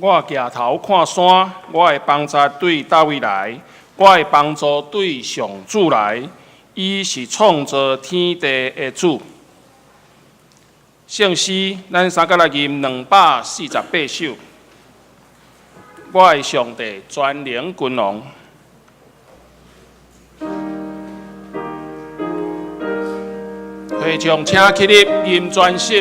我举头看山，我的帮助对叨位来？我的帮助对上主来，伊是创造天地的主。圣诗，咱三甲来吟248首。我的上帝全能君王。会众请起立吟全首。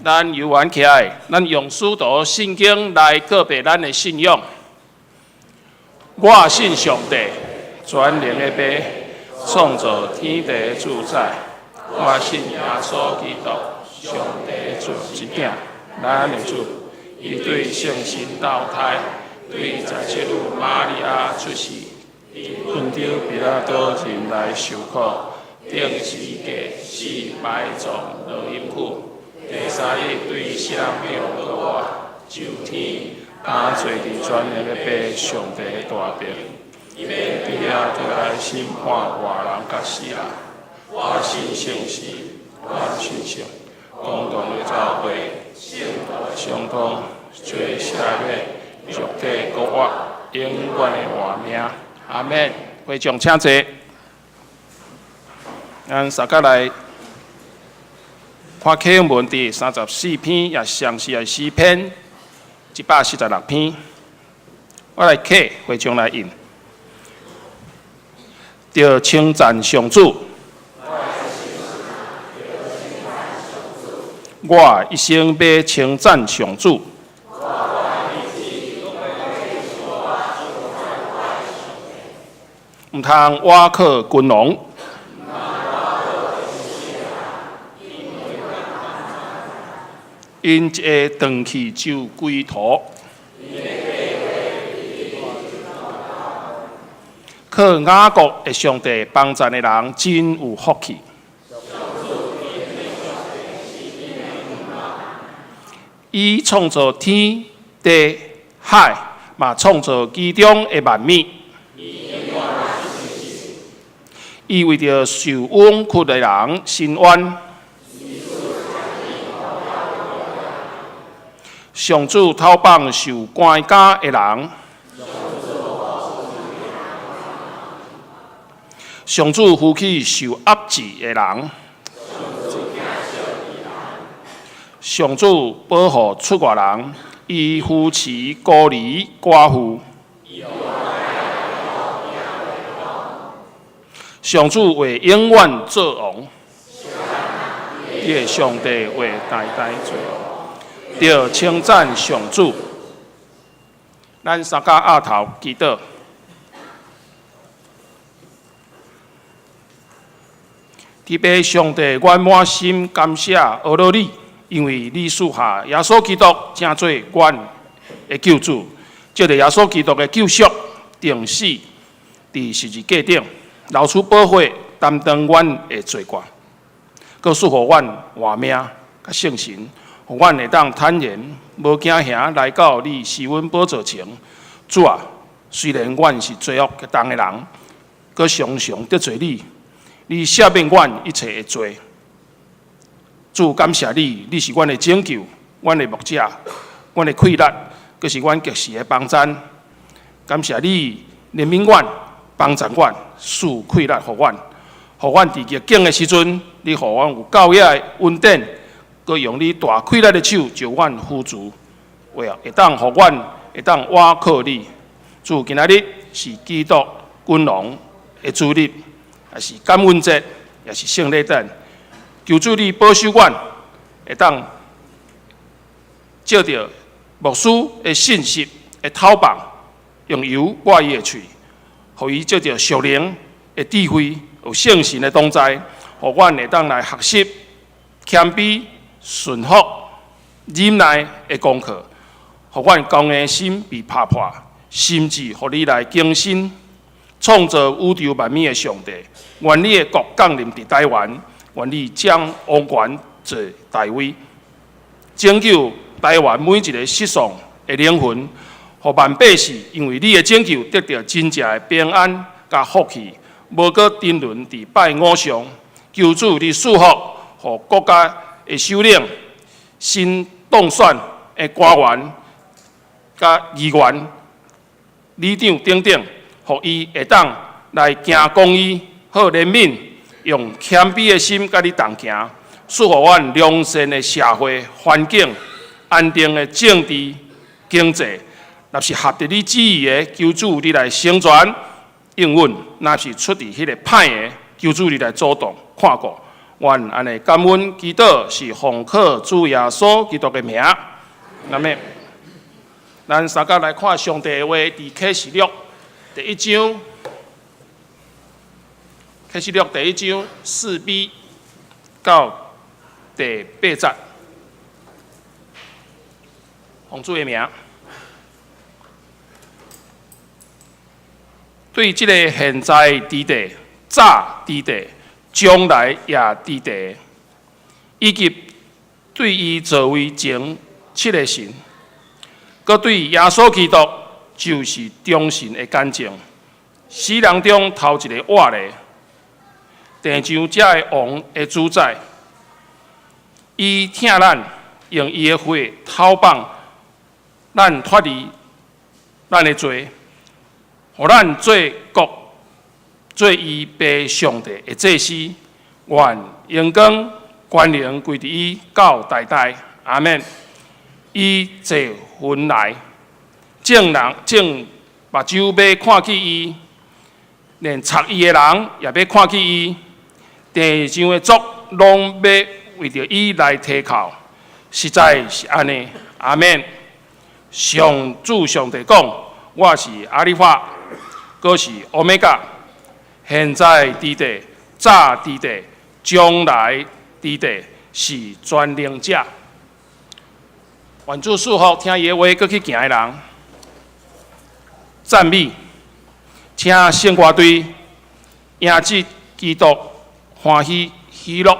咱游玩起来，咱用书读圣经来告白咱的信仰。我信上帝，全能的爸，创造天地的主宰。我信耶稣基督，上帝做一囝，咱的主，伊对圣神投胎，对在这女玛利亚出世，顺着彼拉多人来受苦，定十字架，死埋葬落阴府。第三日对死人命而活，就天打坐伫全能的爸上帝的大病，伊要就来审判活人甲死人。我信圣事，我信圣，公堂的教会，相通做社会，肉体国活，永远的活命。阿免。会众请坐。咱三甲来。看启文第34篇，也详细的诗篇146篇。我来启，会众来引。着称赞上主，我一生要称赞上主。毋通倚靠君王。因一个断气就归途，靠雅各的上帝帮助的人真有福气。伊创造天地海，嘛创造其中的万物。伊为着受委屈的人伸冤。上主讨放受关押的人，上主扶起受压制的人，上主保护出外人，伊扶持孤儿寡妇。上主为永远做王，伊的上帝为代代做王，着称赞上主。咱三家额头祈祷。特别上帝，我满心感谢阿罗你，因为你赐下耶稣基督，正做阮的救主。借着耶稣基督的救赎，定死伫十字架顶，流出宝血，担当阮的罪过，佮赐予阮活命佮圣神，互阮会当坦然无惊吓来到你施恩宝座前。主啊，虽然阮是罪恶极重的人，佮常常得罪你。你赦免阮一切的罪，主感谢你，你是阮的拯救，阮的牧者，阮的快乐，佮是阮及时的帮衬。感谢你怜悯阮，帮助阮，赐快乐互阮，互阮伫逆境的时阵，你互阮有够野的稳定，佮用你大快乐的手就阮扶助，会当互阮会当倚靠你。主今仔日是基督君王的主日。也是感恩节，也是圣礼等，求主你保守阮，会当照着牧师的信息的透放，用油抹伊的喙，互伊照着属灵的智慧，有圣神的同在，互阮会当来学习谦卑、顺服、忍耐的功课，互阮公的心被打破，甚至互你来更新。创造宇宙万物的上帝，愿你的国降临伫台湾，愿你将王权做大位，拯救台湾每一个失丧的灵魂，互万百姓因为你的拯救得到真正的平安甲福气，无搁沉沦伫拜偶像。求主你赐福，互国家的首领、新当选的官员、甲议员、里长等等。互伊会当来行公义、好怜悯，用谦卑的心甲你同行，赐互阮良善的社会环境、安定的政治经济。若是合着你旨意的，求主你来成全应允；若是出伫迄个歹的，求主你来主动看顾。愿安尼感恩祈祷，是奉靠主耶稣基督的名。那么，咱三甲来看上帝的话，伫启示录。第一章，启示录第一章4b 到第8节，奉主的名，对这个现在伫地、早伫地、将来也伫地，以及对伊座位前7个神，佮对耶稣基督。就是忠信的干净，死人中头一个活的，地上这个王的主宰，伊听咱用伊的血透放，咱脱离咱的罪，互咱做国，做伊爸上帝的祭司，愿荣光权能归伫伊到代代，阿免。伊坐云来。正目睭要看见伊，连插伊的人也要看见伊。地上的族拢要为着伊来提靠，实在是安尼。阿免。上主上帝讲：我是阿里法，阁是欧米伽，现在伫地，早伫地，将来伫地，是全能者。愿主祝福听伊的话，阁去行的人。赞美，请圣歌队迎接基督欢喜喜乐。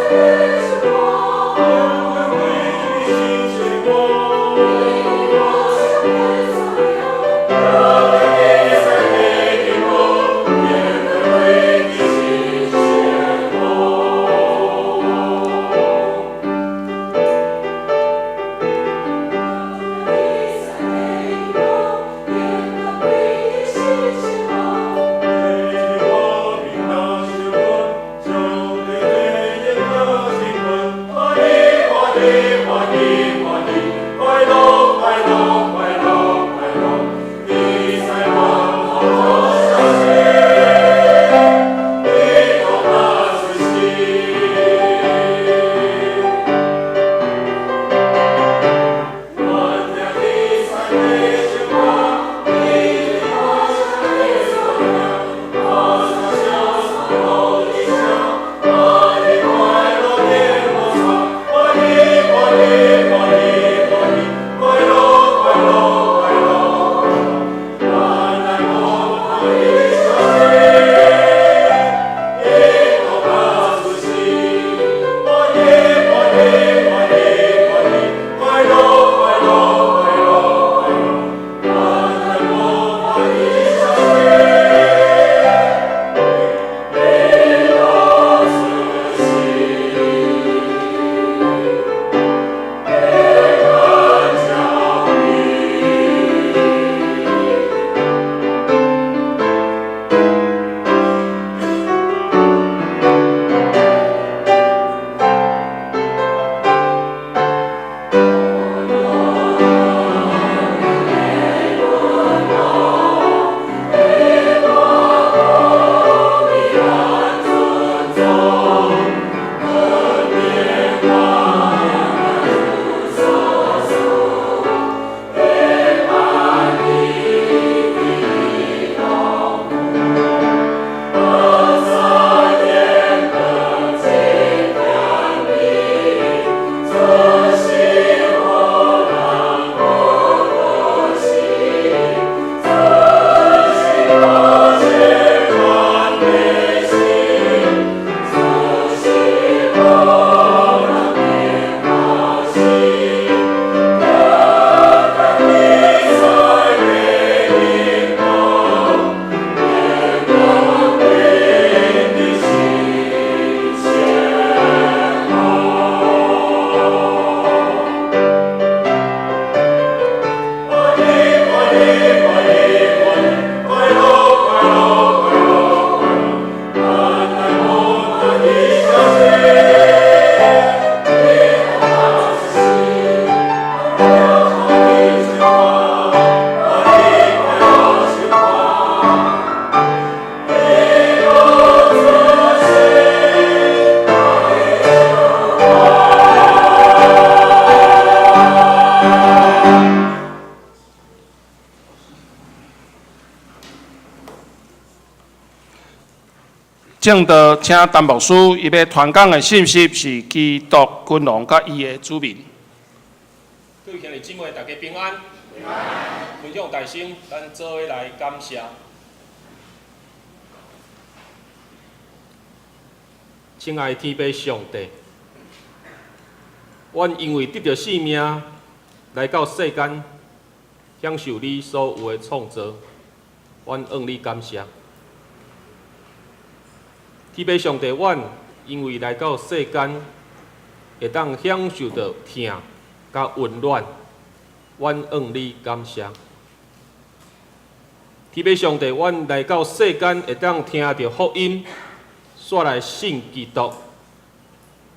Amen. 正道，请陈牧师伊要传讲的信息是基督君王甲伊的子民。各位兄弟姊妹，大家平安。平安。分享大声，咱做伙来感谢。亲爱的天父上帝，阮因为得到性命，来到世间，享受你所有的创造，阮向你感谢。天父上帝，阮因为来到世间，会当享受到疼甲温暖，阮向你感谢。天父上帝，阮来到世间，会当听到福音，煞来信基督，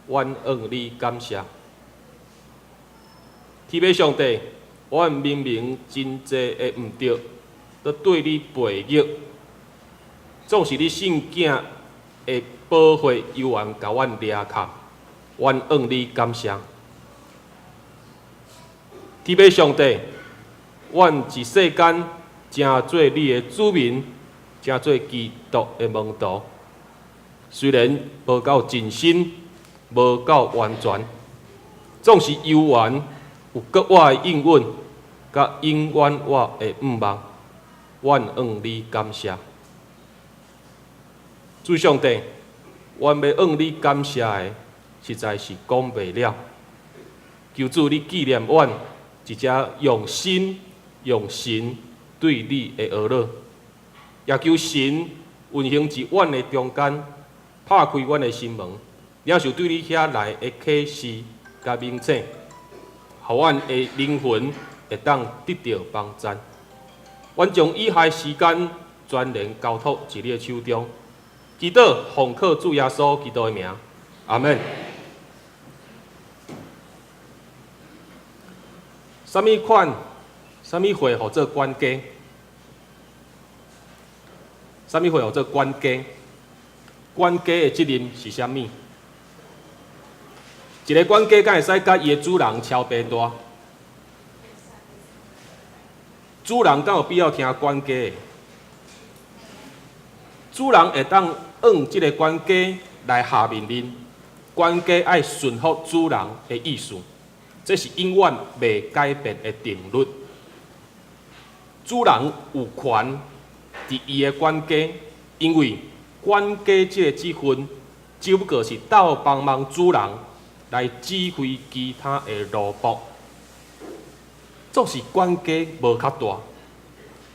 阮向你感谢。天父上帝，阮明明真济的毋对，都对你背逆，总是你圣囝会保护幽暗，甲阮掠卡，阮向你感谢。天父上帝，阮一世间正做你的子民，正做基督的门徒。虽然无够尽心，无够完全，总是有缘有搁我的应允，甲永远我的毋忘，阮向你感谢。主上帝，阮要向你感谢的，实在是讲袂了。求主你纪念阮一只用心用神对你的儿女，也求神运行伫阮的中间，拍开阮的心门，领受对你遐来的启示甲明证，互阮的灵魂会当得到帮助。阮将以下的时间全然交托伫你的手中。祈祷奉靠主耶稣基督的名，阿门。什么款、什么会互做管家？什么会互做管家？管家的责任是啥物？一个管家敢会使甲伊的主人超白大？主人敢有必要听管家的？主人会当按即个管家来下命令，管家爱顺服主人的意思，这是永远袂改变的定律。主人有权伫伊的管家，因为管家即个职分，只不过是斗帮忙主人来指挥其他的奴仆。总是管家无较大，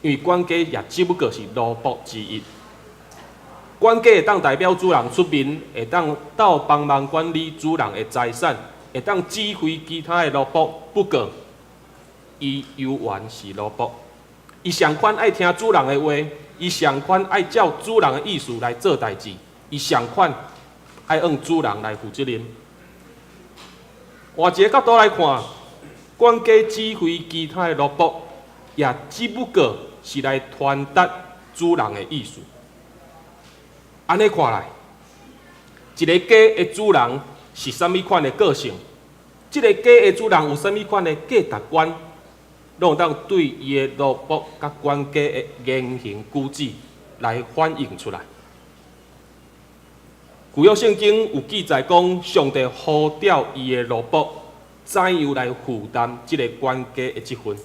因为管家也只不过是奴仆之一。管家会当代表主人出面，会当斗帮忙管理主人的财产，会当指挥其他的奴仆。不过，伊犹原是奴仆，伊上款爱听主人的话，伊上款爱照主人的意思来做代志，伊上款爱按主人来负责任。换一个角度来看，管家指挥其他的奴仆，也只不过是来传达主人的意思。安尼看来，一个家的主人是啥物款的个性？即个家的主人有啥物款的价值观？拢当对伊的奴仆甲管家的言行举止来反映出来。旧约圣经有记载讲，上帝呼召伊的奴仆怎样来负担即个管家的职分。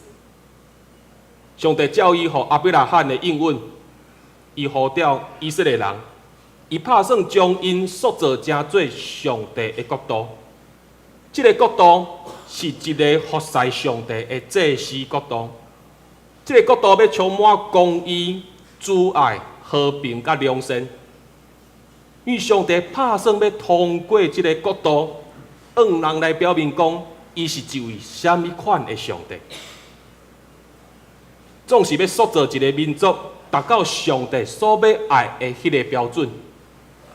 上帝照伊予亚伯拉罕的应允，伊呼召以色列人。伊打算将因塑造成做上帝的国度，这个国度是一个服侍上帝的祭司国度。这个国度要充满公义、慈爱、和平甲良善。因为上帝打算要通过这个国度，让人来表明讲，伊是一位什么款的上帝。总是要塑造一个民族，达到上帝所要爱的迄个标准。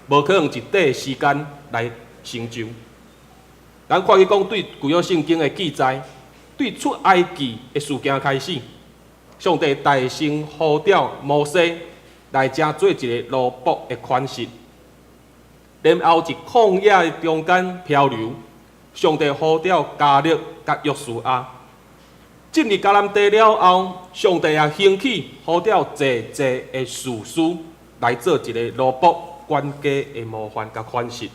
无可能一短时间来成就。咱看去讲对旧约圣经的记载，对出埃及的事件开始，上帝大声呼召摩西来正做一个奴仆的款式。然后伫旷野的中间漂流，上帝呼召加勒甲约书亚。进入迦南地了后，上帝也兴起呼召济济的士师来做一个奴仆。管家的模范甲款式，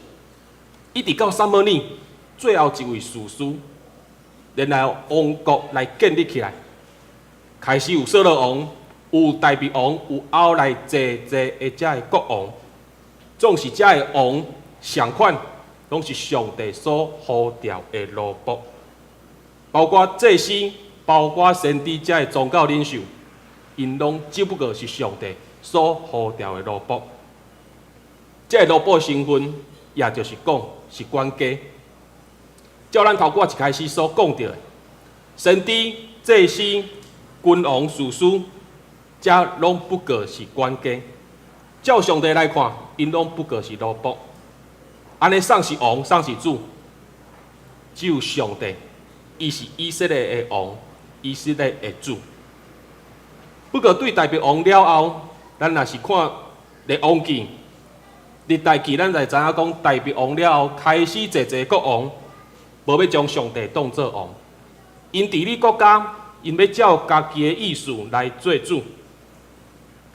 一直到撒母耳最后一位士师，然后王国来建立起来，开始有扫罗王，有大卫王，有后来济济的遮的国王，总是遮的王上款，拢是上帝所呼召的奴仆，包括祭司，包括先知遮的宗教领袖，因拢只不过是上帝所呼召的奴仆。这个奴仆身份，也就是讲是管家。照咱头一开始所讲到的，先知、祭司、君王、士师，这拢不过是管家。照上帝来看，因拢不过是奴仆。安尼上是王，上是主，只有上帝，伊是以色列的王，以色列的主。不过对大卫王了后，咱若是看列王记。历代记，咱才知影讲，大卫王了后，开始济济国王，无要将上帝当作王。因治理国家，因要照家己的意思来做主。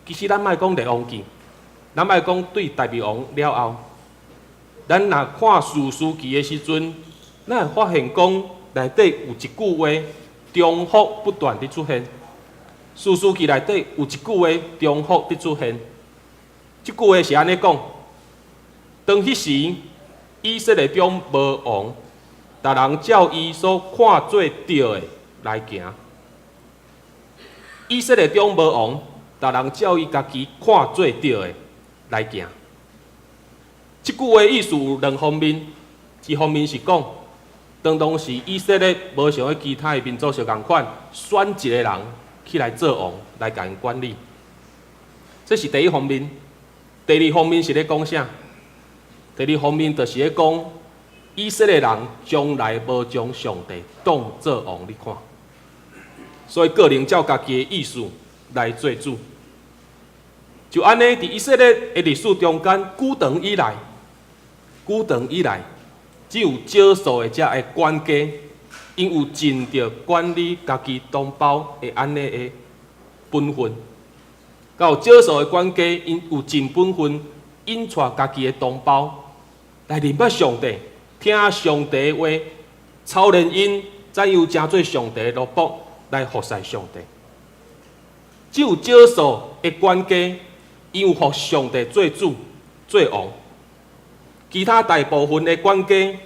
其实咱莫讲列王记，咱莫讲对大卫王了后，咱若看士师记的时阵，咱会发现讲内底有一句话，重复不断地出现。士师记内底有一句话，重复地出现。这句话是安尼讲。当迄时，以色列中无王，逐人照伊所看做对的来行。以色列中无王，逐人照伊家己看做对的来行。即句话意思有两方面，一方面是讲，当时以色列无像迄其他的民族相共款，选一个人起来做王来甲因管理，这是第一方面。第二方面是咧讲啥？第二方面就是咧讲，以色列人将来无将上帝当作王，你看，所以个人照家己的意思来做主。就安尼，伫以色列的历史中间，久长以来，只有少数的遮的管家，因有尽着管理家己同胞的安尼的本分。到少数的管家，因有尽本分，引带家己的同胞来认识上帝，听上帝的话，操练因怎样成做上帝的奴仆来服侍上帝。只有少数的管家，因有服上帝做主做王，其他大部分的管家，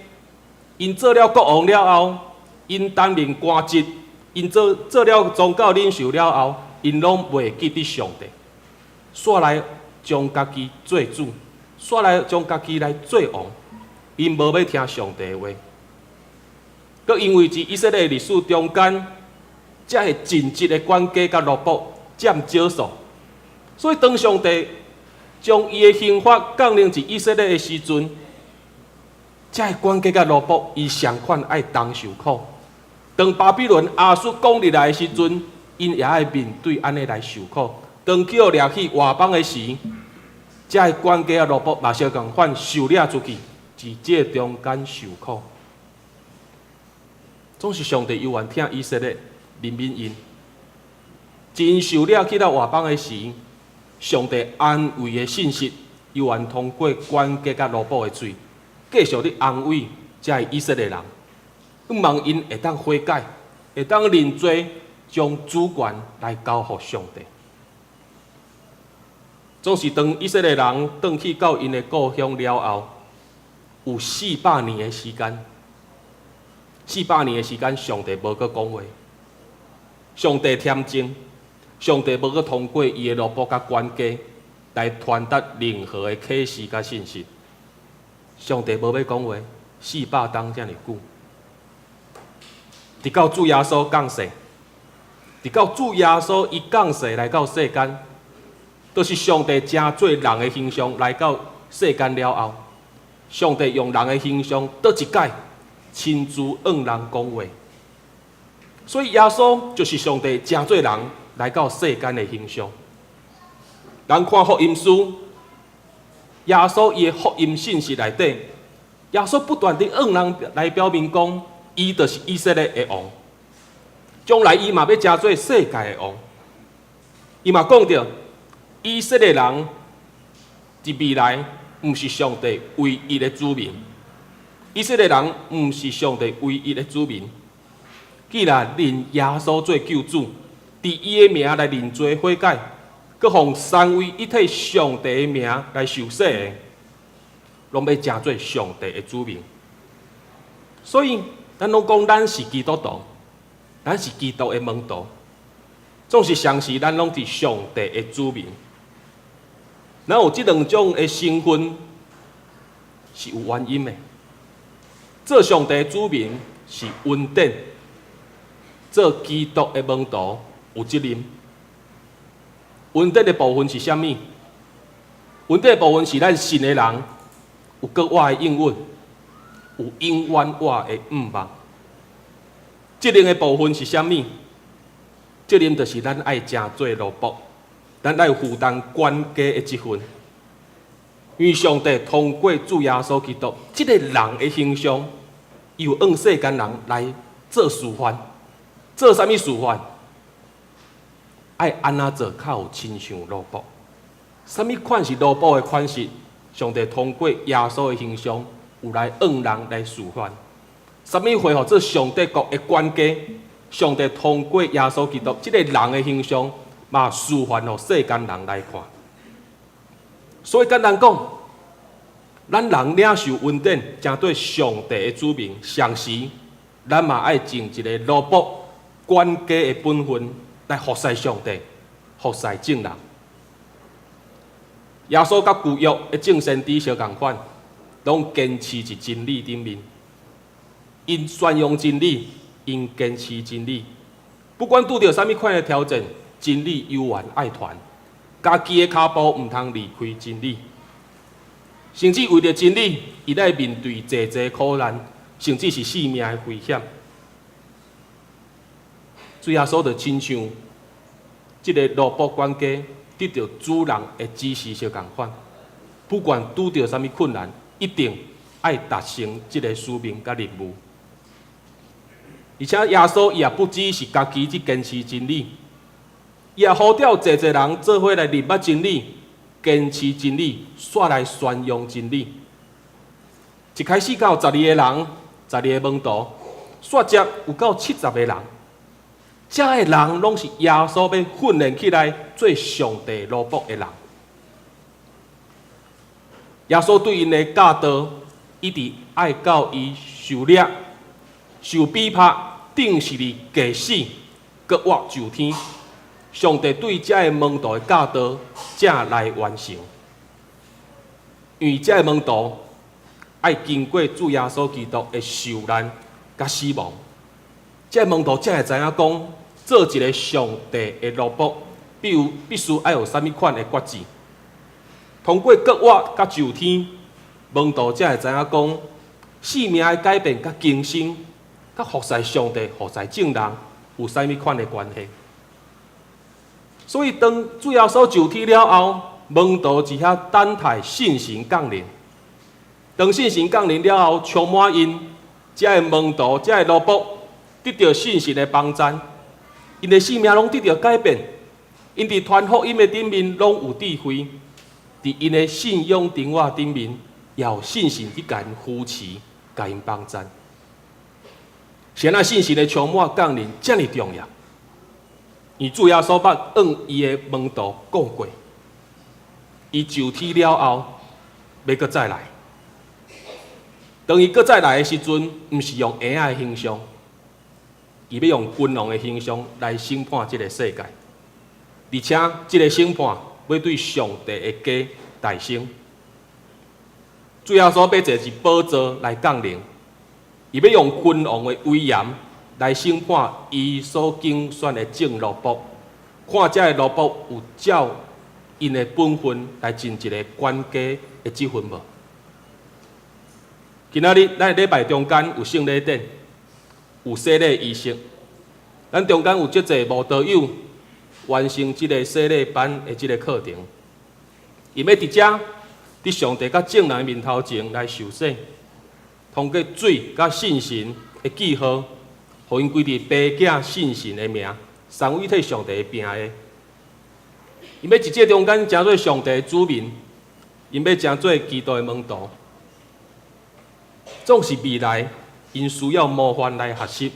因做了国王了后，因担任官职，因做了宗教领袖了后，因拢袂记得上帝，煞来将家己做主，煞来将家己来做王，因无要听上帝的话。佮因为伫以色列历史中间，遮个尽职的管家甲奴仆占少数，所以当上帝将伊的刑罚降临伫以色列的时阵，遮个管家甲奴仆伊上款爱当受苦。当巴比伦亚述攻入来的时阵，因也爱面对安尼来受苦。当叫掠去外邦的时，遮个管家甲奴仆嘛相共款受掠出去，伫这中间受苦。总是上帝犹原听以色列人民因，真受掠去到外邦的时，上帝安慰的信息犹原通过管家甲奴仆的嘴，继续咧安慰遮以色列人，望因会当悔改，会当认罪，将主权来交予上帝。总是当以色列人转去到因的故乡了后，有400年的时间。400年的时间，上帝无搁讲话，上帝恬静，上帝无搁通过伊的奴仆甲管家来传达任何的启示甲信息。上帝无要讲话，400当遮尔久。直到主耶稣降世，直到主耶稣伊降世来到世间，都是上帝正做人的形象来到世间了后，上帝用人的形象倒一届。亲自向人讲话，所以耶稣就是上帝正做人来到世间的形象。人看福音书，耶稣伊的福音信息内底，耶稣不断地向人来表明讲，伊就是以色列的王，将来伊嘛要正做世界的王。伊嘛讲到，以色列人伫未来毋是上帝唯一的子民。以色列人毋是上帝唯一的子民，既然认耶稣做救主，伫伊的名来认罪悔改，佮奉三位一体上帝的名来受洗的，拢要成做上帝的子民。所以，咱拢讲咱是基督徒，咱是基督的门徒，总是相信咱拢是上帝的子民。咱有这两种的身份是有原因的。做上帝的子民是恩典，做基督的门徒有责任。恩典的部分是啥物？恩典的部分是咱信的人有国我的应允，有永远我的毋望。责任的部分是啥物？责任就是咱爱正做奴仆，咱爱负担管家的职分。因为上帝通过主耶稣基督这个人的形象，又向世间人来做示范，做啥物示范？爱安怎做较有亲像奴仆？啥物款是奴仆的款式？上帝通过耶稣的形象，有来向人来示范。啥物会互做上帝国的管家？上帝通过耶稣基督这个人的形象，嘛示范互世间人来看。所以简单讲，咱人领受恩典，成对上帝的子民，同时咱嘛爱尽一个奴仆、管家的本分来服侍上帝、服侍众人。耶稣甲旧约的众先知相共款，拢坚持伫真理顶面，因宣扬真理，因坚持真理。不管拄着啥物款的挑战，真理犹原爱传。家己的脚步毋通离开真理，甚至为着真理，伊来面对济苦难，甚至是性命的危险。主耶稣就亲像即个萝卜管家得到主人的指示相共款，不管拄到啥物困难，一定爱达成即个使命甲任务。而且耶稣也不只是家己去坚持真理，也呼召济人做伙来认捌真理，坚持真理，煞来宣扬真理。一开始到12个人，12个门徒，煞接有到70个人。遮个人拢是耶稣要训练起来做上帝萝卜的人。耶稣对因的教导，一直爱到伊受掠、受逼迫，定是哩假死，搁活就天。上帝对遮个门徒的教导，才来完成。因为遮个门徒爱经过主耶稣基督的受难甲死亡，遮个门徒才会知影讲，做一个上帝的萝卜，必须爱有啥物款的决志。通过搁活甲就天，门徒才会知影讲，生命的改变甲更新，甲服侍上帝、服侍正人有啥物款的关系。所以，当主耶稣就天了后，门徒只遐等待信心降临。当信心降临了后，充满因，才会门徒，才会萝卜得到信心的帮助，因的生命拢得到改变。因伫传福音的顶面拢有智慧，伫因的信仰顶瓦顶面也有信心去甲因扶持，甲因帮助。现在信心的充满降临，遮尔重要。而主耶稣捌向伊的门徒讲过，伊就天了后，要搁再来。当伊搁再来的时阵，毋是用婴仔的形象，伊要用君王的形象来审判这个世界，而且这个审判要对上帝的家大声。主耶稣要坐一宝座来降临，伊要用君王的威严来审判伊所竞选的正萝卜，看这个萝卜有照因的本分来尽一个管家的职分无？今仔日咱礼拜中间有圣礼典，有洗礼仪式，咱中间有足侪慕道友完成这个洗礼班的这个课程，伊要伫遮伫上帝甲正人面头前来受洗，通过水甲信心的记号，互因归伫爸囝信心的名，送委替上帝的名的。因要伫这中间成做上帝的子民，因要成做基督的门徒。总是未来，因需要模范来学习；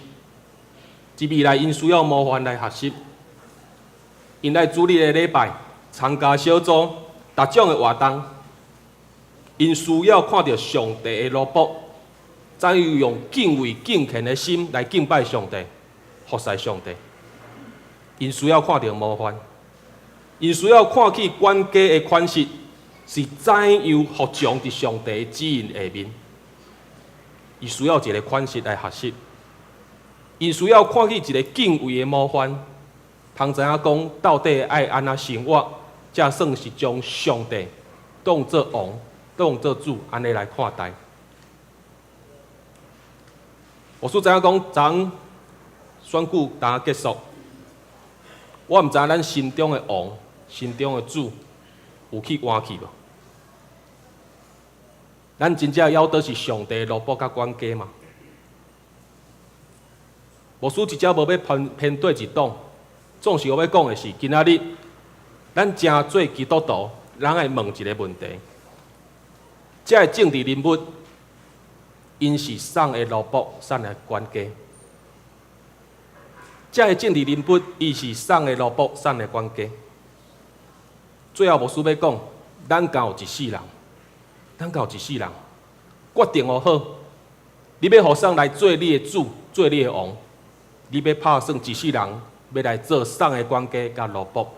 是未来，因需要模范来学习。因来主日的礼拜，参加小组，逐种的活动，因需要看到上帝的萝卜，才有用敬畏敬虔的心来敬拜上帝、服侍上帝。因需要看到模范，因需要看起管家的款式是怎样服从伫上帝的指引下面。伊需要一个款式来学习，因需要看起一个敬畏的模范，通知影讲到底爱安怎生活，才算是将上帝当作王、当作主安尼来看待。我所知影讲，昨选举刚结束，我毋知咱心中的王、心中的主有去换去无？咱真正要的是上帝的萝卜甲管家嘛？无输一只无要偏对一党，总是我要讲的是，今仔日咱正做基督徒，咱爱问一个问题：这个政治人物，因是送的萝卜，送的管家；这个政治人物，伊是送的萝卜，送的管家。最后无输要讲，咱敢有一世人。咱有一世人，决定好，你要互送来做你的主，做你的王，你要拍算一世人要来做送的管家甲萝卜。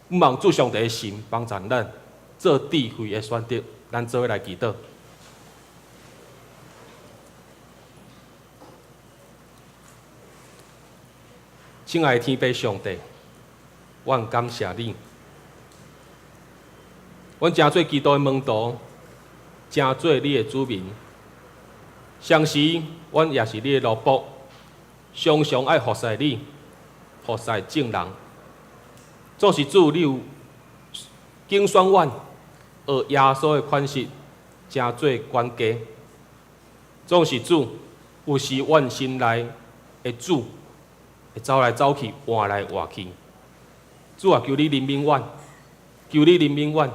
望主上帝的心帮助咱做智慧的选择，咱做伙来祈祷。亲爱的天父上帝，我感谢你，阮诚做基督的门徒。诚做你的子民，相时，阮也是你的萝卜，常常爱服侍你，菩萨证人。总是主，你有竞选阮，学耶稣的款式，真做管家。总是主，有时阮心内的主，会走来走去，换来换去。主啊，求你怜悯阮，求你怜悯阮，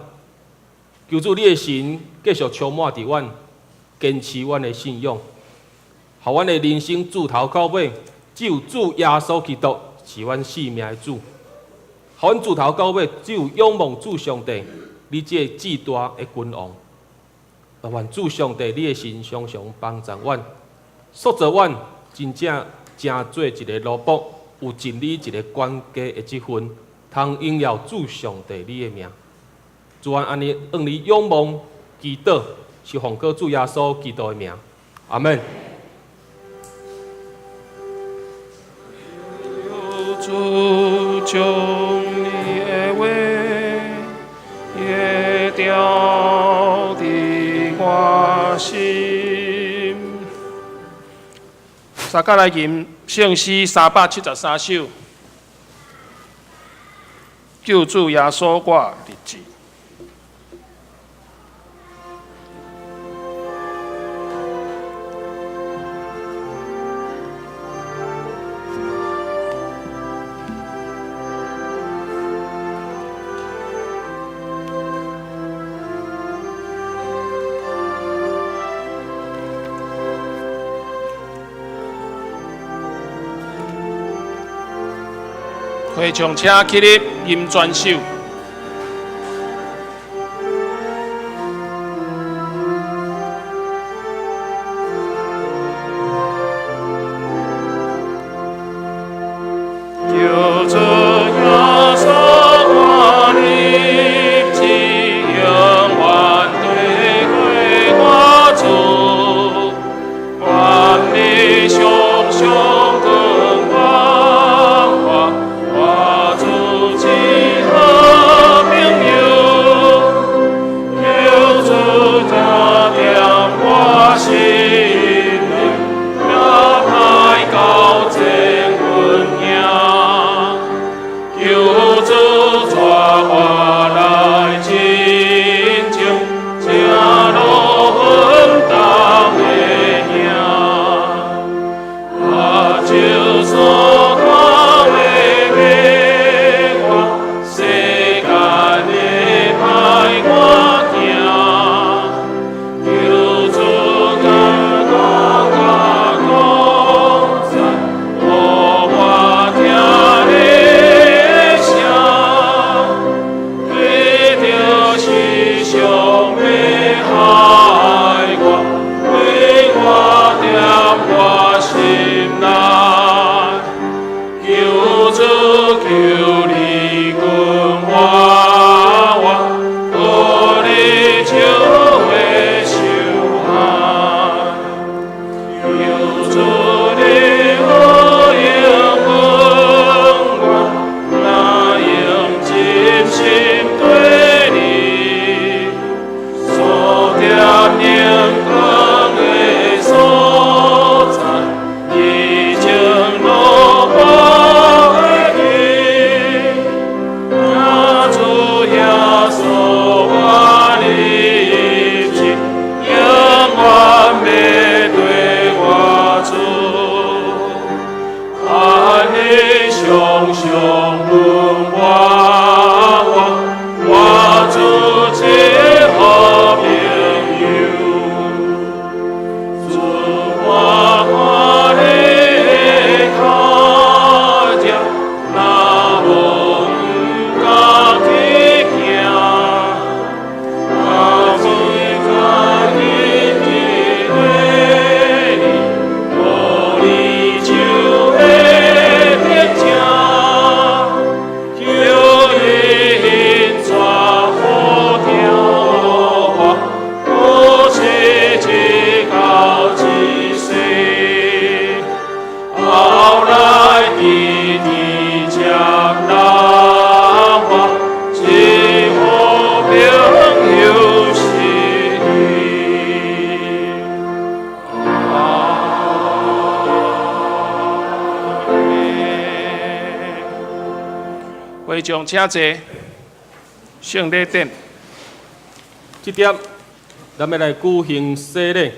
求主你的神继续充满伫阮，坚持阮的信仰，互阮的人生自头到尾，只有主耶稣基督是阮生命的主。互阮自头到尾，只有仰望主上帝，你这至大的君王。愿主上帝，你的神常常帮助阮，塑造阮真正做一个奴仆，有真理一个管家的职分，通荣耀主上帝你的名。主安尼，愿你仰望祈祷，是奉告主耶稣基督的名。阿门。主将你的话也调伫我心。大家来吟圣诗373首，救主耶稣我日子。会场请起立吟全首。救主耶稣我日子，永远对归我主，愿你常常跟我主之好朋友，救主加添我心灵，也派高前阮赢，救主带我来真正正路分担的赢，就算看世间的歹我行，救主甲讲在，互我听你声，你就是上要害我，为我踮我心内，救主求你君我，互你笑的受害，救主你好应阮，我哪用真心对你，所点念光的所在，已经落我的心。主耶稣我日子，永远要对我主，愿你常常问我主这好朋友，主我看你看见，那无家己行，啊每家己对你，无你就会得正，求会众请坐，圣礼典。这点，咱要来举行洗礼。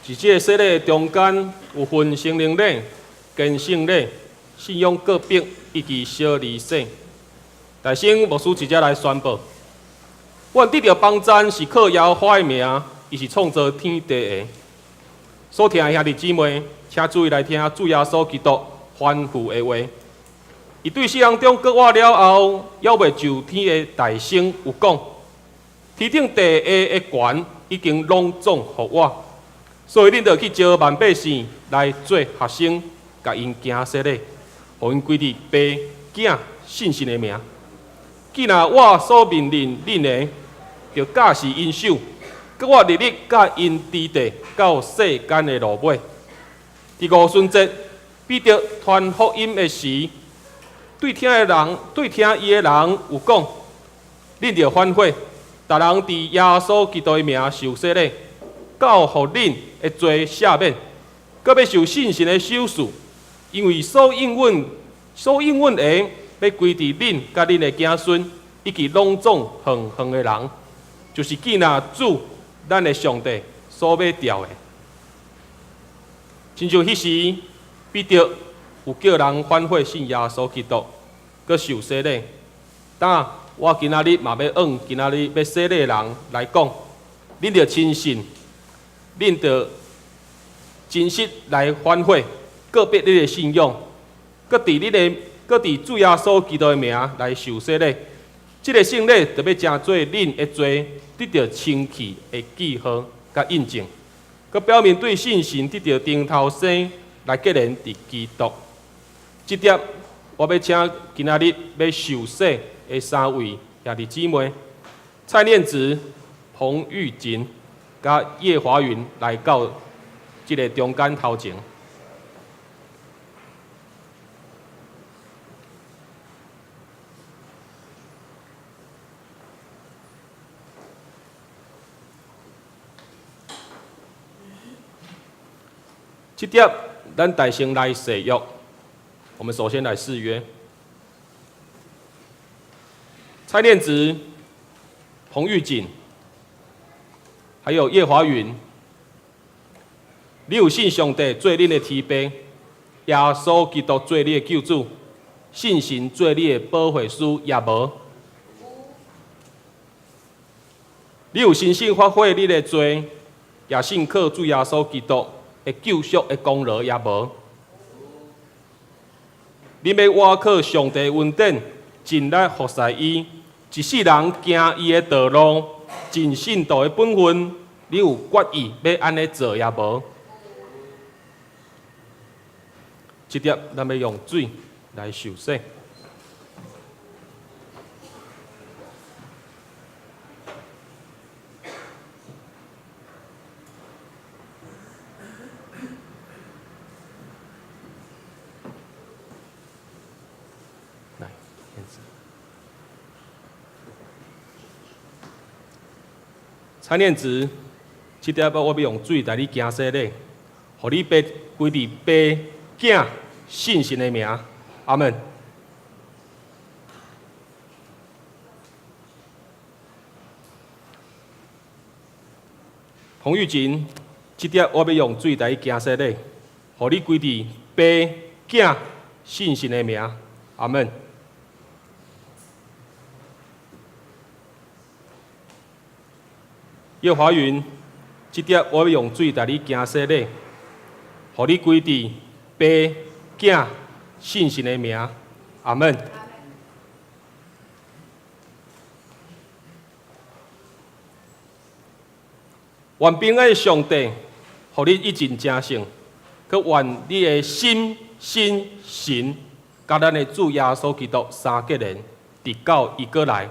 伫这个洗礼中间有分圣灵礼、献圣礼、信仰告别以及小离洗。大圣牧师直接来宣布：阮得到帮赞是靠耶和华的名，伊是创造天地的。所听的兄弟姊妹，请注意来听主耶稣基督吩咐的话。伊对世人中搁活了后，还未就天的大声有讲：天顶地下的权已经拢总予我，所以恁着去招万百姓来做学生，甲因行洗礼，互因归伫爸、囝、信神的名。既然我所命令恁的，着驾驶因手，搁我日日甲因伫地到世间的路尾。伫五旬节，彼得传福音的时，对听伊的人有讲：恁着反悔，逐人伫耶稣基督的名受洗礼，到互恁的罪赦免，搁要受信神的手术，因为所应允的，要归伫恁甲恁的子孙，以及拢总远远的人，就是既然主咱的上帝所要调的。亲像迄时，彼得有叫人反悔信耶稣基督，搁受洗礼。当我今仔日嘛要往今仔日要洗礼的人来讲，恁着亲信，恁着真实来反悔，告别恁的信仰，搁伫主耶稣基督的名来受洗礼。这个圣礼特别成做恁的罪得到清气的记号甲印证，搁表明对信神得到顶头生来结连伫基督。这点我要请今仔日要受洗的三位兄弟姊妹蔡念慈、彭玉锦、甲叶华云来到这个中间头前。这点，咱大圣来誓约。我们首先来誓约。蔡念慈、彭玉锦，还有叶华云，你有信上帝做恁的天父，耶稣基督做你的救主，信神做你的保惠师也无？你有真心发挥你的罪，也信靠主耶稣基督的救赎的功劳也无？你要倚靠上帝恩典，尽力服侍伊，一世人行伊的道路，尽信道的本分，你有决意要安尼做也无？这点咱要用水来受洗。蔡念慈，这点我要用水带你行洗礼，互你归伫爸、囝、信神的名。阿门。彭玉锦，这点我要用水带你行洗礼，互你归伫爸、囝、信神的名。阿门。叶华云，这点我要用水带你行洗礼，互你归伫爸、囝、信神的名。阿门。愿平安的上帝，互你一尽正性，佮愿你的心、神，甲咱的主耶稣基督三结连，直到伊过来。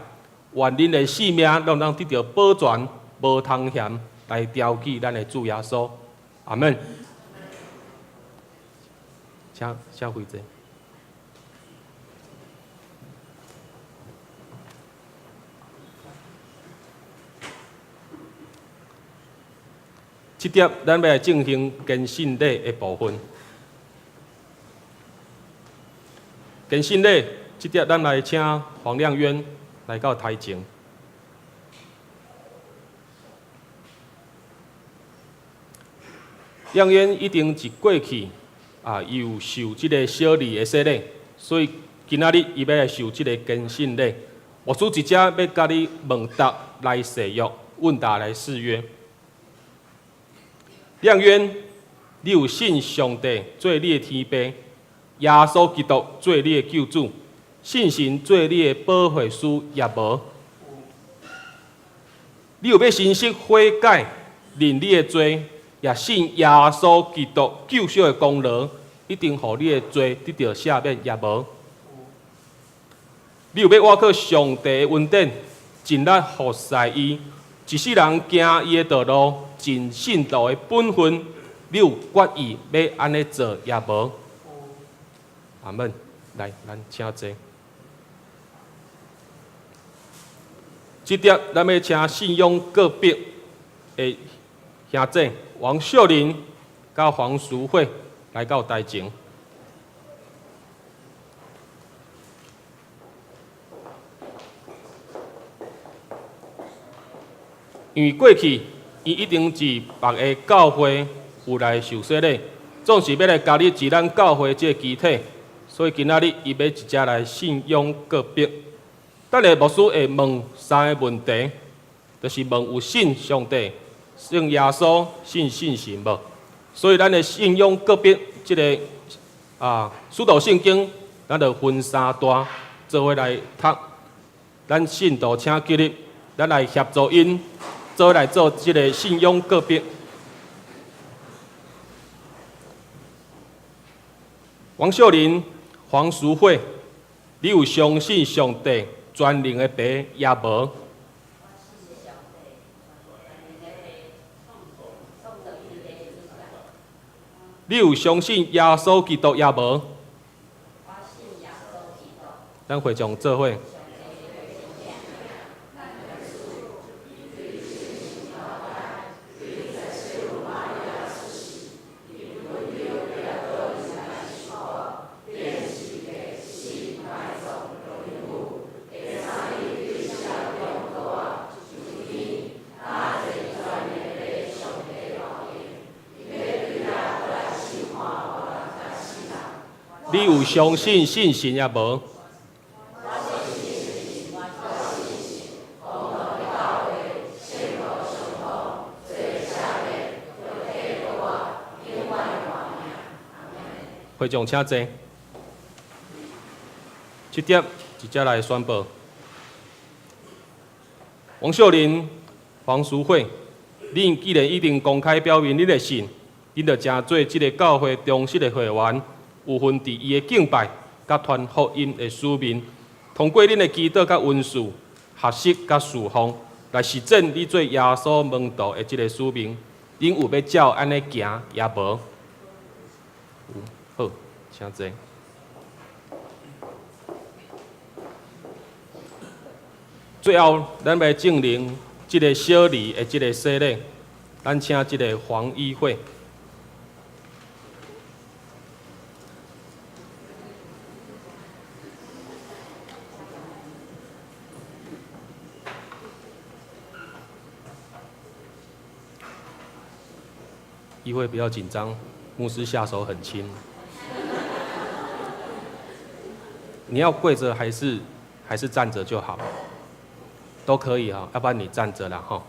愿恁的性命拢能得到保全。无通嫌来调记咱的主耶稣，阿门。请回坐。这点咱要来进行献信礼的部分。献信礼即点咱来请黄亮渊来到台前。亮渊一定是过去伊有受即个小礼的洗礼，所以今仔日伊要来受即个坚信礼。牧师直接要甲你问答来誓约，问答来誓约。亮渊，你有信上帝做你的天父，耶稣基督做你的救主，信神做你的保惠师也无？你有要信息悔改，认你的罪？也信耶稣基督救赎的功劳，一定互你的罪得到赦免，也无？你有要倚靠上帝的恩典，尽力服侍伊，一世人行伊的道路，尽信徒的本分，你有决意要安尼做，也无？阿门。来，咱请坐。即点咱要请信仰个别的兄弟王秀林甲黄淑慧来到台前。因为过去伊一定是别个教会有来受洗礼，总是要来加入咱教会这个基体，所以今仔日伊要直接来信仰个别。等下牧师会问3个问题，就是问有信上帝、信耶稣、信神无？所以咱的信仰个别这个使徒圣经，咱就分3段做伙来读。咱信徒请起立，咱来协助因，做伙来做这个信仰个别。王秀林、黄淑慧，你有相信上帝全能的爸也无？你有相信耶稣基督也无？咱会众做伙。你有相信信神也无？会众请坐。这点直接来宣布。王秀林、黄淑慧，恁既然已经公开表明恁的信，恁就诚做这个教会忠实的会员。有份伫伊的敬拜、甲传福音的使命，通过恁的祈祷甲温书、学习甲侍奉，来实践你做耶稣门徒的这个使命。恁有要照安尼行也无？有，好，请坐。最后，咱要证明这个小礼的这个洗礼，咱请这个黄议会。议会不要紧张，牧师下手很轻。你要跪着还是站着就好，都可以啊，要不然你站着啦哈。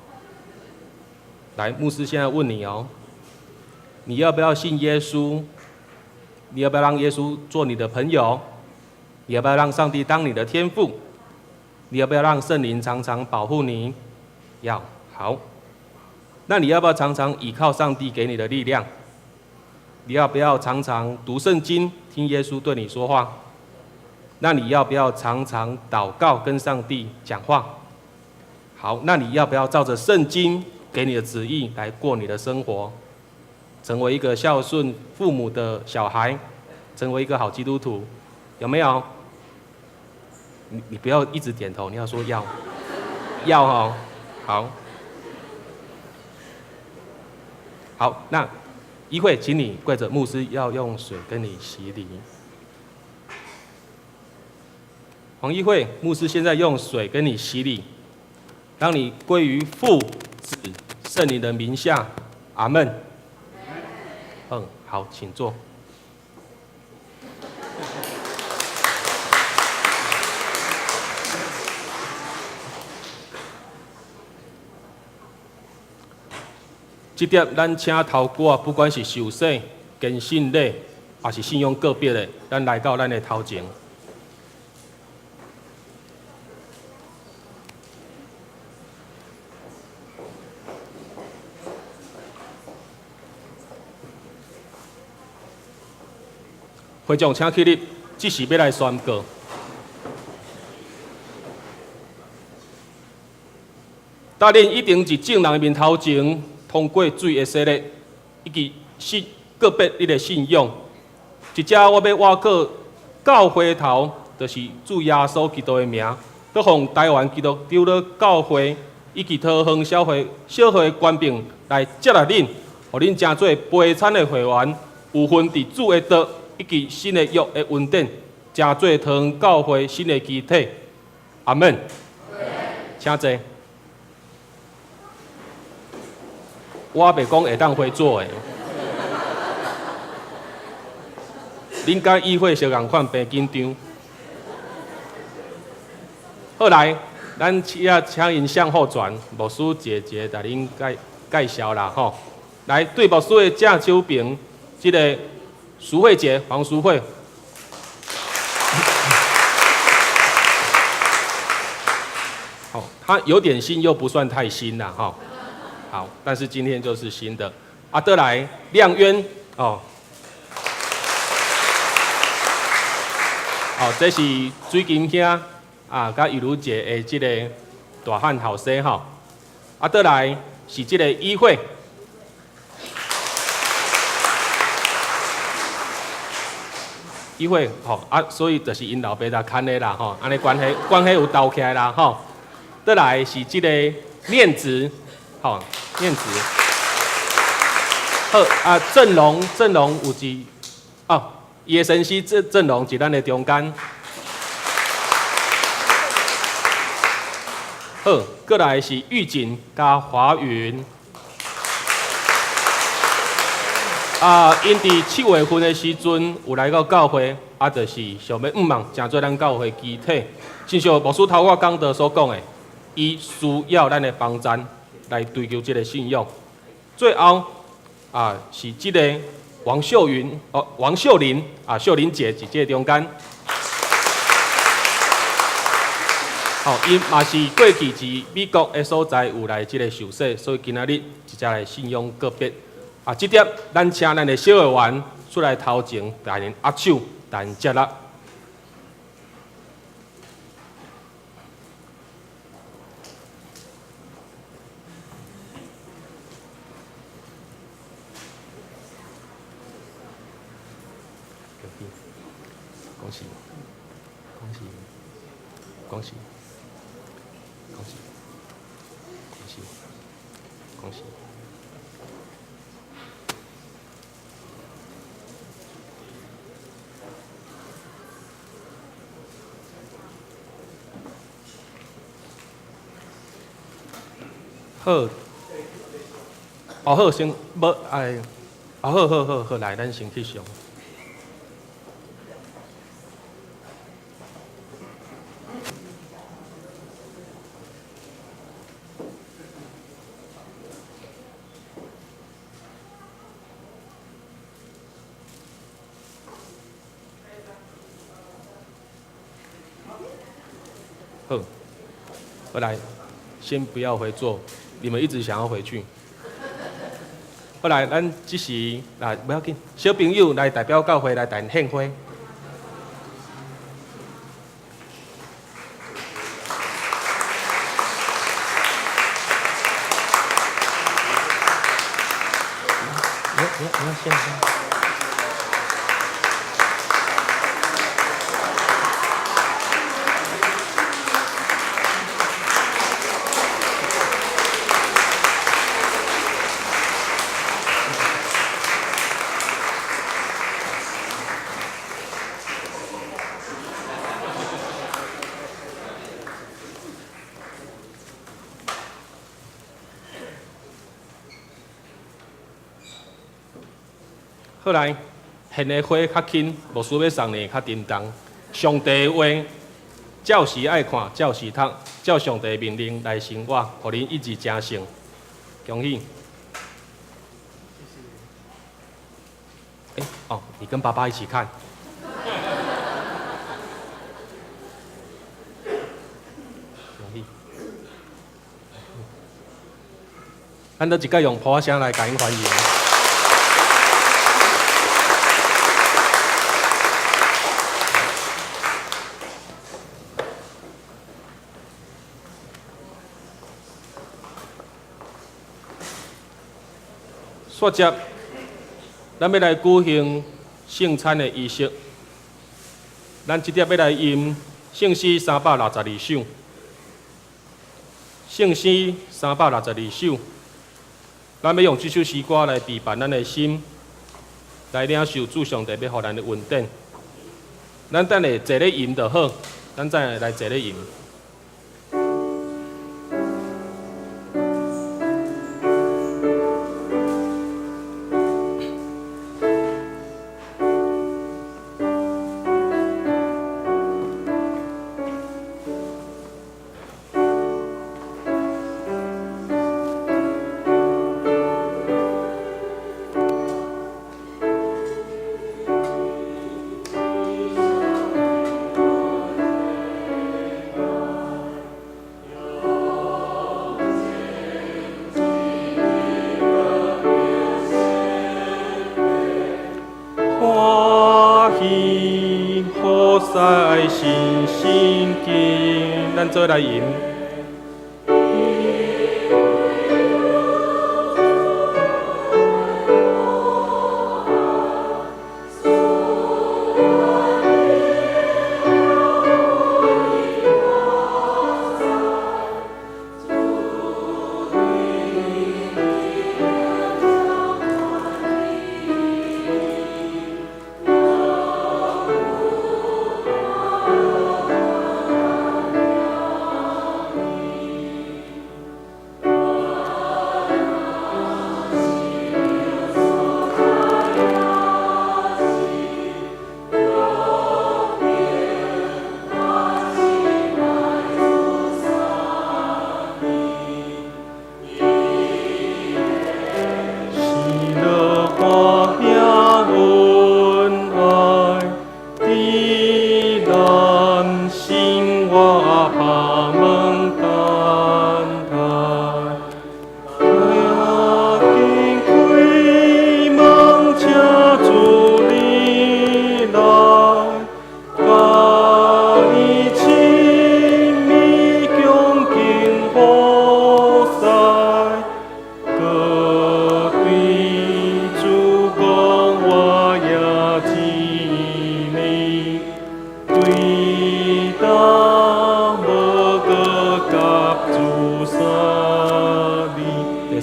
来，牧师现在问你哦，你要不要信耶稣？你要不要让耶稣做你的朋友？你要不要让上帝当你的天父？你要不要让圣灵常常保护你？要，好。那你要不要常常倚靠上帝给你的力量？你要不要常常读圣经，听耶稣对你说话？那你要不要常常祷告，跟上帝讲话？好，那你要不要照着圣经给你的旨意来过你的生活？成为一个孝顺父母的小孩，成为一个好基督徒，有没有？你不要一直点头，你要说要，要哦，好。好，那议会，请你跪着，牧师要用水跟你洗礼。黄议会牧师现在用水跟你洗礼，让你归于父、子、圣灵的名下。阿门。好，请坐。这点咱请头歌，不管是受洗、跟信礼，还是信用个别的，咱来到咱的头前。会长请起立，即时要来宣告。答应一定是正人面头前。通过水的洗礼，以及个别你的信用，一只我要挖过教会头，就是主耶稣基督的名，要奉台湾基督丢了教会以及桃园小会的官兵来接纳恁，互恁成做悲惨的会员，有份伫主的道以及新的约的稳定，成做桃园教会新的基体。阿门。请坐。我袂讲会当会做的，恁甲议会相共款，变紧张。后来，咱请因向后转，牧师姐姐甲恁介绍啦吼。来，对牧师的正手边，即个淑慧姐，黄淑慧。好，她有点新，又不算太新啦吼。好，但是今天就是新的。再来亮渊哦，这是水金兄甲玉如姐的这个大汉后生吼。再来是这个议会，所以就是因老爸在看的啦吼，安尼关系有斗起来啦吼。再来是这个念子，念子，好阵容有一伊的神师阵容伫咱的中间。好，过来是玉锦加华云。因伫7月份的时阵有来到教会，就是想要望成做咱教会基体。亲像牧师头我讲到所讲的，伊需要咱的帮赞。来追求这个信用，最后是这个王秀玲秀玲姐伫这中间，因嘛是过去伫美国的所在有来这个受洗，所以今仔日直接来信用个别这点咱请咱的小会员出来头前，来人握手，来人接纳。恭喜，恭喜，恭喜，恭喜，恭喜，恭喜！好，好，先无好，来，咱先去上。好，来，先不要回座，你们一直想要回去。后来，咱这时来不要紧，小朋友来代表教会来谈献花。你要献花。后来献的花较轻，无需要送的较沉重。上帝的话，照时爱看，照时读，照上帝的命令来生活，互恁一日成圣。恭喜！你跟爸爸一起看。恭喜！咱都一个用普声来甲因欢迎。接着，咱要来举行圣餐的仪式。咱即碟要来吟圣诗362首，圣诗362首。咱要用这首诗歌来陪伴咱的心，来领受主上帝要予咱的恩典。咱等下坐咧吟就好，咱再来坐咧吟。在心心经，咱做来吟。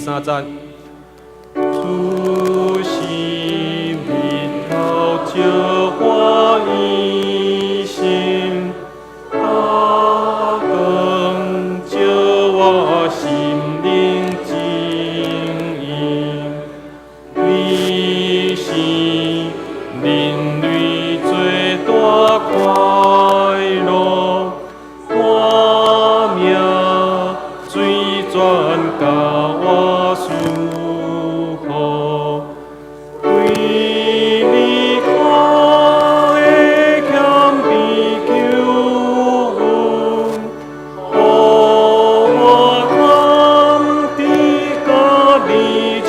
三赞。主心日头照我一心，大光照我心灵晶莹。你是人类最大快乐，我命最全教我祝福。对你看的谦卑求恩，我堪的家己亲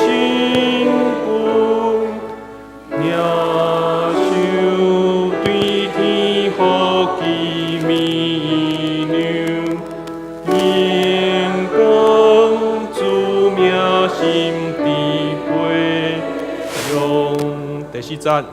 近，领受对天福气美良，因光主名心地培用。第四赞。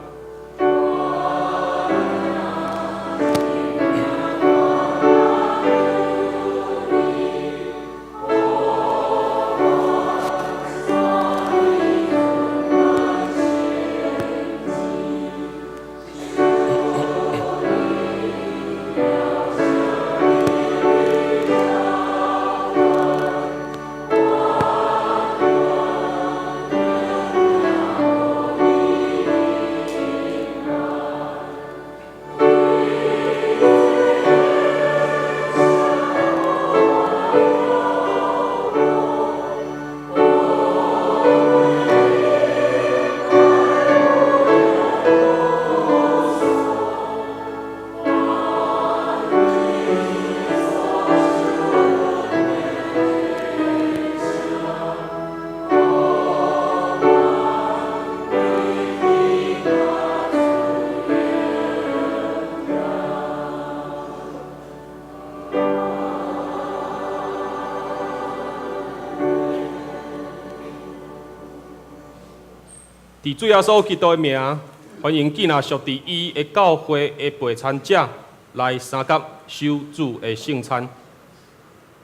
伫主耶稣基督的名，欢迎记那属伫伊的教会的陪餐者来三甲受主的圣餐。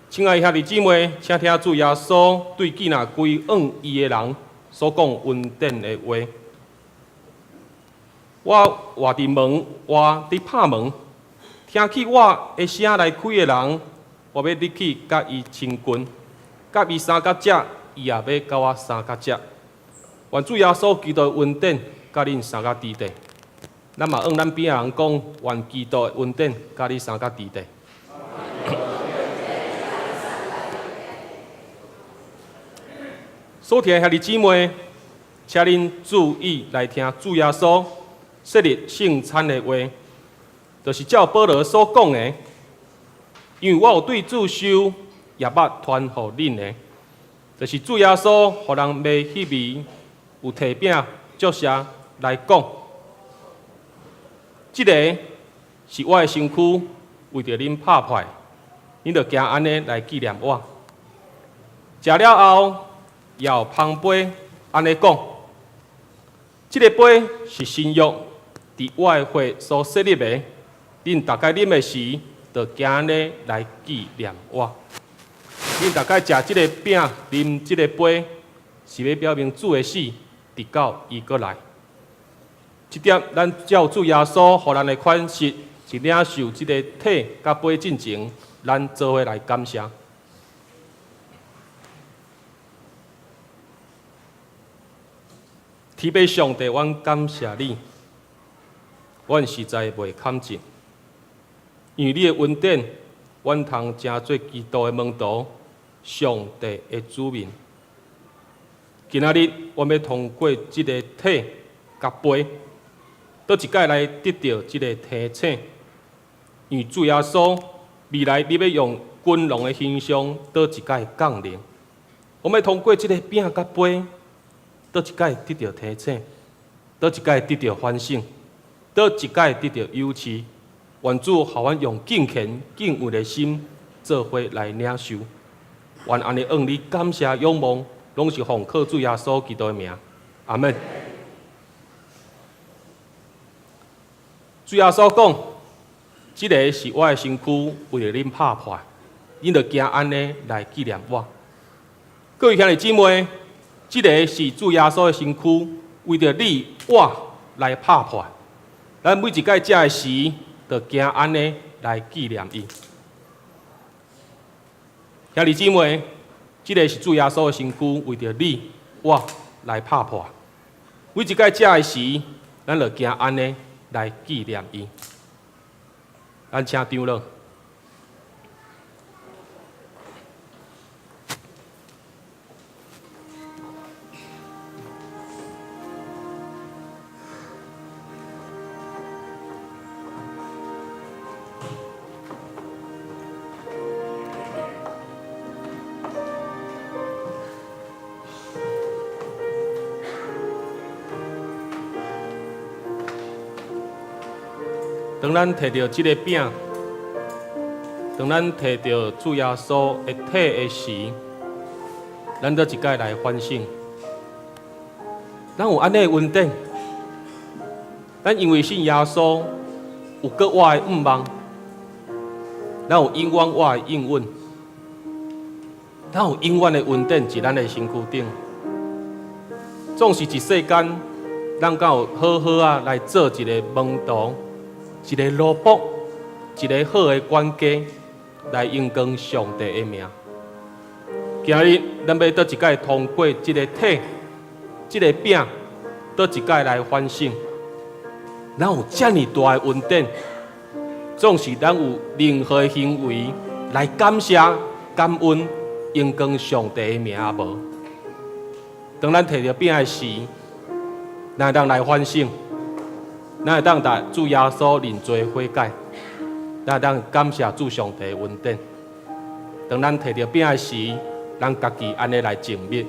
亲爱的兄弟姊妹，请听主耶稣对记那归往伊的人所讲恩典的话。我活伫门，活伫拍门，听起我的声来开的人，我要入去甲伊亲近，甲伊三甲者，伊也要甲我三甲者。愿主耶稣基督的恩典甲恁三甲伫地。咱嘛向咱边仔人讲，愿基督的恩典甲你三甲伫地。所听的兄弟姊妹，请恁注意来听主耶稣设立圣餐的话，就是照保罗所讲的，因为我有对主收业肉传互恁的，就是主耶稣互人卖迄味有提饼祝谢来讲，即个是我的身躯，为着恁拍派，恁着行安尼来纪念我。食了后，要捧杯，安尼讲，即个杯是新约伫我的血所设立的，恁大概啉的时，着行安尼来纪念我。恁大概食即个饼，啉即个杯，是要表明主的死，直到伊过来。即点，咱照主耶稣互咱的款式，是领受即个体甲杯进前，咱做伙来感谢。天父上帝，阮感谢你，阮实在袂堪尽，因为你的恩典，阮通成做基督的门徒，上帝的子民。今仔日，阮要通过即个体甲杯，倒一摆来得到即个提醒，因为主耶稣未来你要用君王的形象，倒一摆降临。我们要通过即个饼甲杯。倒一摆得到提醒，倒一摆得到反省，倒一摆得到优赐。愿主互阮用敬虔、敬畏的心，做伙来领受。愿安尼向你感谢仰望，拢是奉靠主耶稣基督的名。阿门。主耶稣讲，即个是我的身躯，为了恁拍破，恁着行安尼来纪念我。各位兄弟姊妹。即个是主耶稣的身躯，为着你我来拍破。咱每一摆食的时，着行安尼来纪念伊。兄弟姊妹，即个是主耶稣的身躯，为着你我来拍破。每一摆食的时，咱着行安尼来纪念伊。咱请长老。当咱摕到即个饼，当咱摕到主耶稣的体的时，咱倒一摆来反省。咱有安尼的恩典，咱因为信耶稣，有过我的愿望，咱有永远我的应允，咱有永远的恩典伫咱的身躯顶。总是一世间，咱敢有好好啊来做一个门徒。一个萝卜，一个好的管家，来荣光上帝的名。今日咱要倒一摆通过这个体、这个饼，倒一摆来反省。咱有遮尔大的恩典，总是咱有任何的行为来感谢、感恩、荣光上帝的名也无。当咱摕到饼的时，咱会当来反省。咱会当达主耶稣认罪悔改，咱会当感谢主上帝的恩典。当咱摕到饼的时，咱家己安尼来静谧。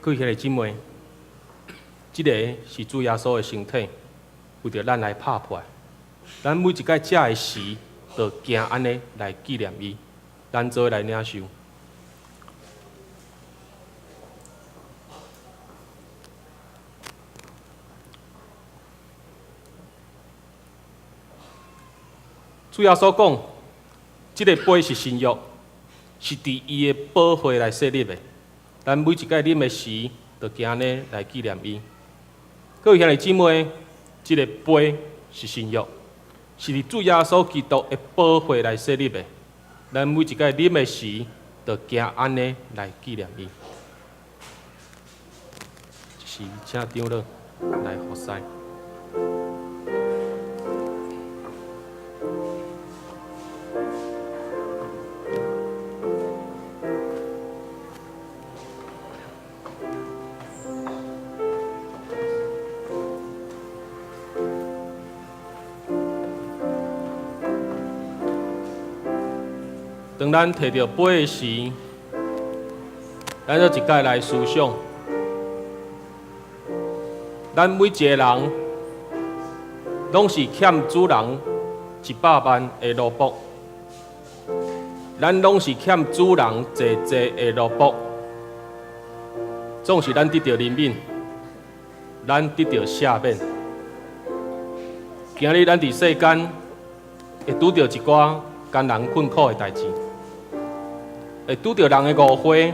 各位兄弟姊妹，这个是主耶稣的身体，为着咱来拍破。咱每一届食的时，就行安尼来纪念伊，咱做来领受。主耶稣讲，这个杯是新约，是伫伊的宝血来设立的。咱每一届啉的时，就行安尼来纪念伊。各位兄弟姊妹，这个杯是新约，是伫主耶稣基督的宝血来设立的。咱每一届啉的时，就行安尼来纪念伊。是请长老来服侍。当咱摕到杯的时，咱就一概来思想，咱每一个人拢是欠主人100万的萝卜，咱拢是欠主人济济的萝卜。总是咱得到怜悯，咱得到赦免。今日咱伫世间会拄到一寡艰难困苦的代志。会拄着人的误会，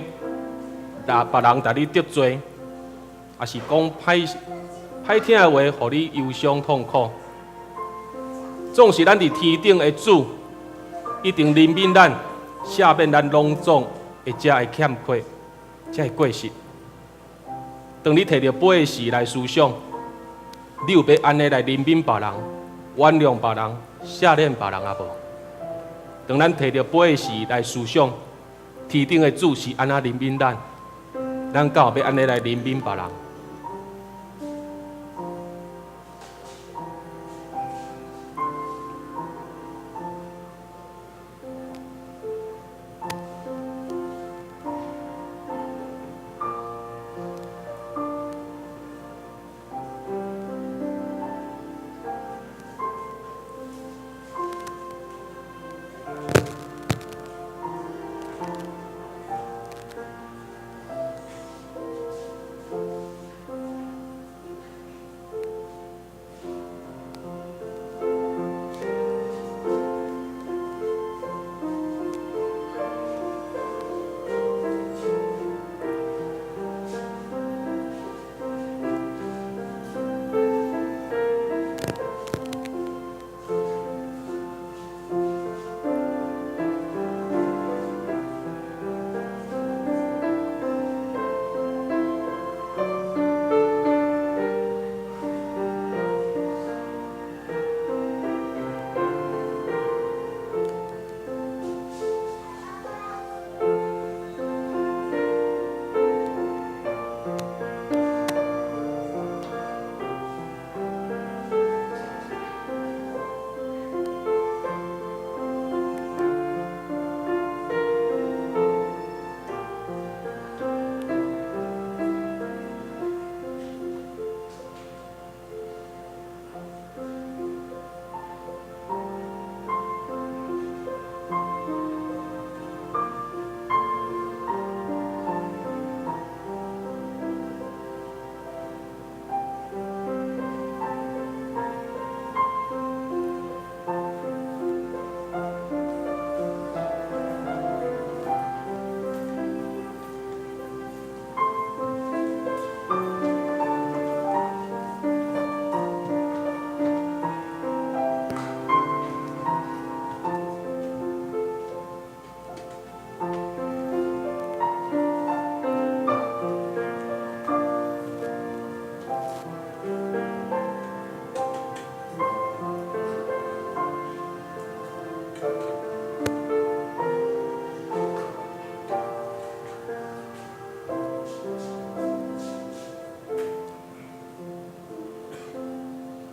别人甲你得罪，也是讲歹听的话，互你忧伤痛苦。总是咱伫天顶的主，一定怜悯咱，赦免咱拢总的遮的欠缺，遮的过失。当你摕到杯的时来思想，你有要安尼来怜悯别人、原谅别人、赦免别人啊无？当咱摕到杯的时来思想。天顶的主是安怎怜悯咱，咱敢有要安尼来怜悯别人？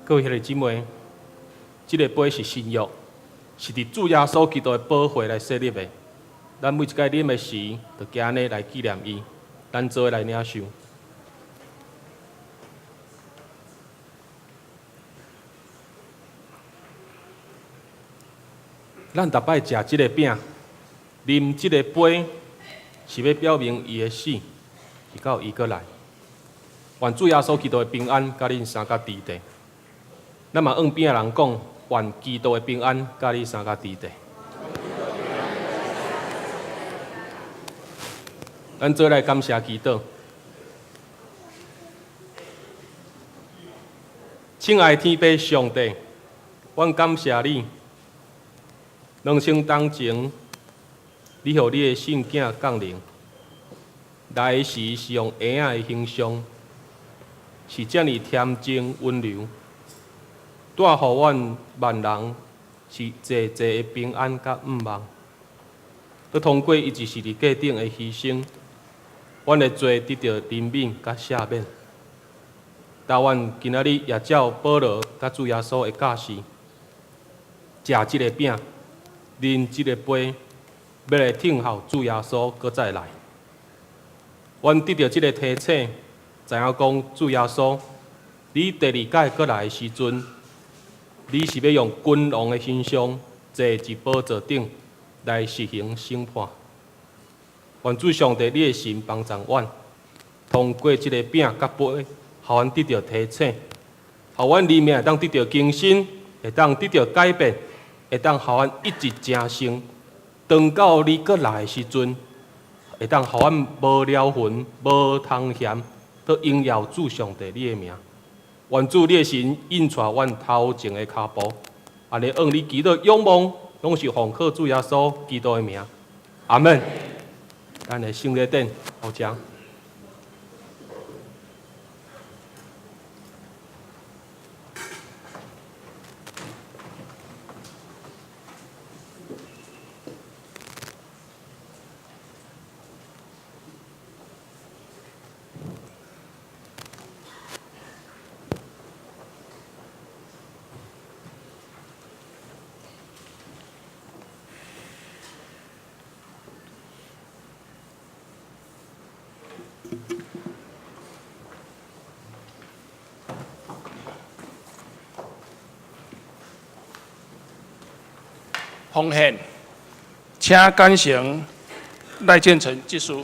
各位兄弟姊妹，这个杯是新约，是伫主耶稣基督的宝血来设立的。咱每一届啉的时，就加安尼来纪念伊，咱做来领受。咱逐摆食即个饼，啉即个杯，是要表明伊的死，是到伊过来。愿主耶稣基督的平安，甲恁三甲伫地。咱嘛按饼的人讲，愿基督的平安，甲恁三甲伫地。咱做来感谢祈祷。亲爱的天父上帝，阮感谢你，2000当前，你互你的圣囝降临，来时是用婴仔的形象，是遮尔恬静温柔，带互阮万人是济济的平安甲毋忘。佮通过伊一世字架顶的牺牲，阮的罪得到怜悯甲赦免。但阮今仔日也照保罗甲主耶稣的教示，食即个饼，啉即个杯，要来听候主耶稣搁再来。阮得到即个提醒，知影讲主耶稣，你第二届搁来的时阵，你是要用君王的形象，坐伫宝座顶来实行审判。愿主上帝你的神帮助阮，通过即个饼甲杯，互阮得到提醒，互阮里面会当得到更新，会当得到改变，会当互阮一直成圣。当到你搁来的时阵，会当互阮无了魂、无通嫌，都荣耀主上帝你的名。愿主你的神引带阮头前的脚步，安尼按你基督仰望，拢是奉靠主耶稣基督的名。阿门。咱的圣礼典好讲。奉献，请感谢赖建成技师。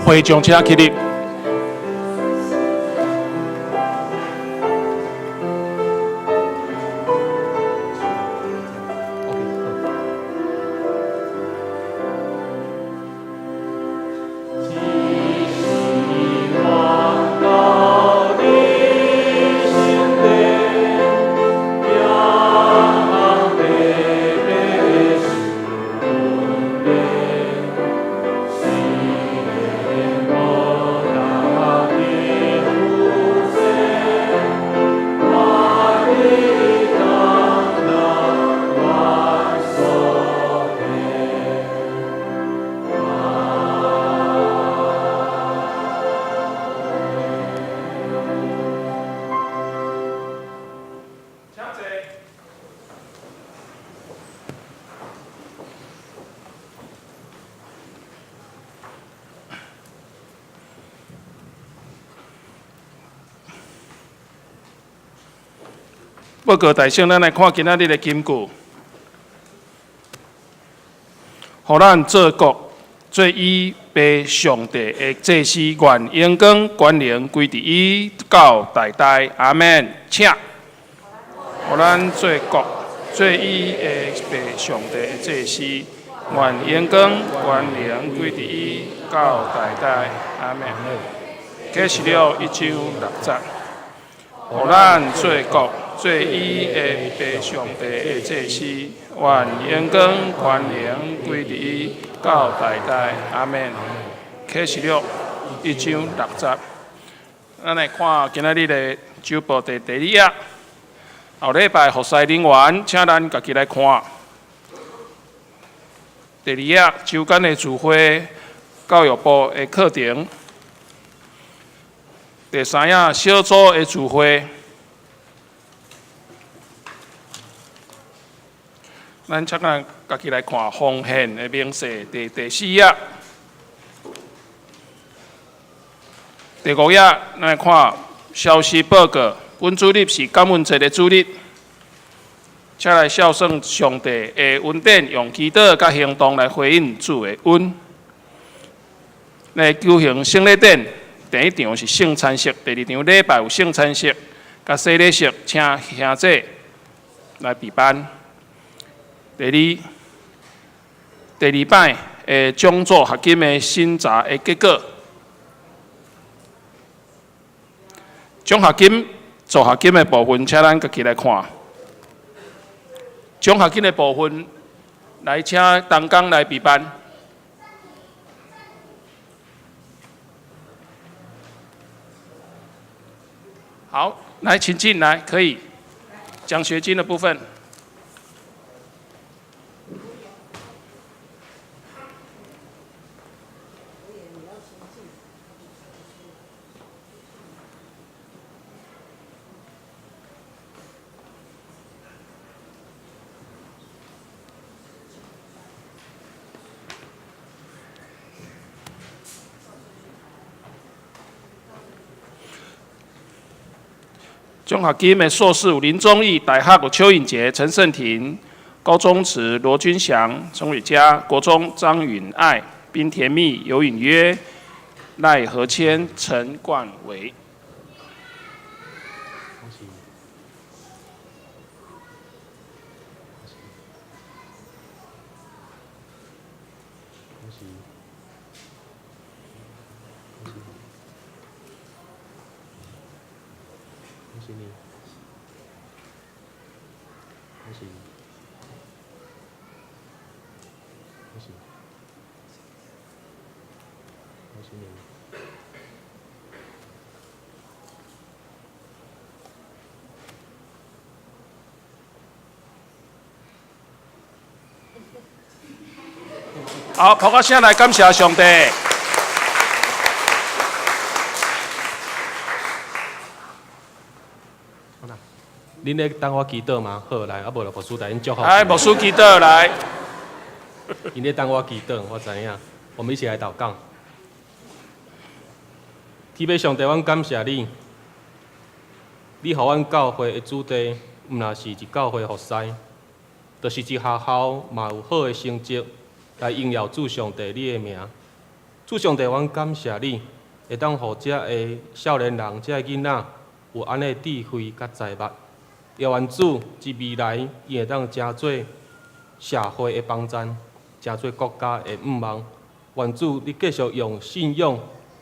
会场请起立。报告大圣，咱来看今仔日的金句，互咱做国做依拜上帝的祭司，愿荣光权能归伫伊到代代。阿门。请，互咱做国做依的拜上帝的祭司，愿荣光权能归伫伊到代代。阿门。启示录1章6节，互咱做国做伊的拜上帝的祭司，愿荣光权能归伫伊到代代。阿门。启示录1章6节，咱来看今仔日的周报第2页。后礼拜服侍人员，请咱家己来看。第2页周间的聚会，教育部的课程。第3页小组的聚会。咱请咱家己来看奉献的明细第4页。第5页，咱来看消息报告。本主日是感恩节的主日，请来孝顺上帝的恩典，用祈祷甲行动来回应主的恩。来举行圣礼典，第1场是圣餐式，第2场礼拜有圣餐式，甲洗礼式，请兄姐来备班。第二摆的讲座合金的审查的结果，奖学金、助学金的部分，请咱家己来看。奖学金的部分，来请同工来备班。好，来，请进来，可以。奖学金的部分。奖学金的硕士有林宗义，大学有邱颖杰、陈胜庭，高中职罗君祥、陈伟嘉，国中张允爱、冰甜蜜、尤允约、赖和谦、陈冠维。恭喜你，恭喜，恭喜，恭喜你！好，抛个声来感谢上帝。恁咧等我祈祷吗？好，来，啊无就牧师带恁祝福。来，牧师祈祷来。恁咧等我祈祷，我知影。我们一起来祷告。天父上帝，阮感谢你，你予阮教会的主题，毋若是一教会服侍，就是一学校嘛有好的成绩，来荣耀主上帝你的名。主上帝，阮感谢你，会当予遮个少年人、遮个囡仔有安尼智慧甲财目。也愿主伫未来，伊会当成做社会的帮衬，成做国家的盼望。愿主你继续用信仰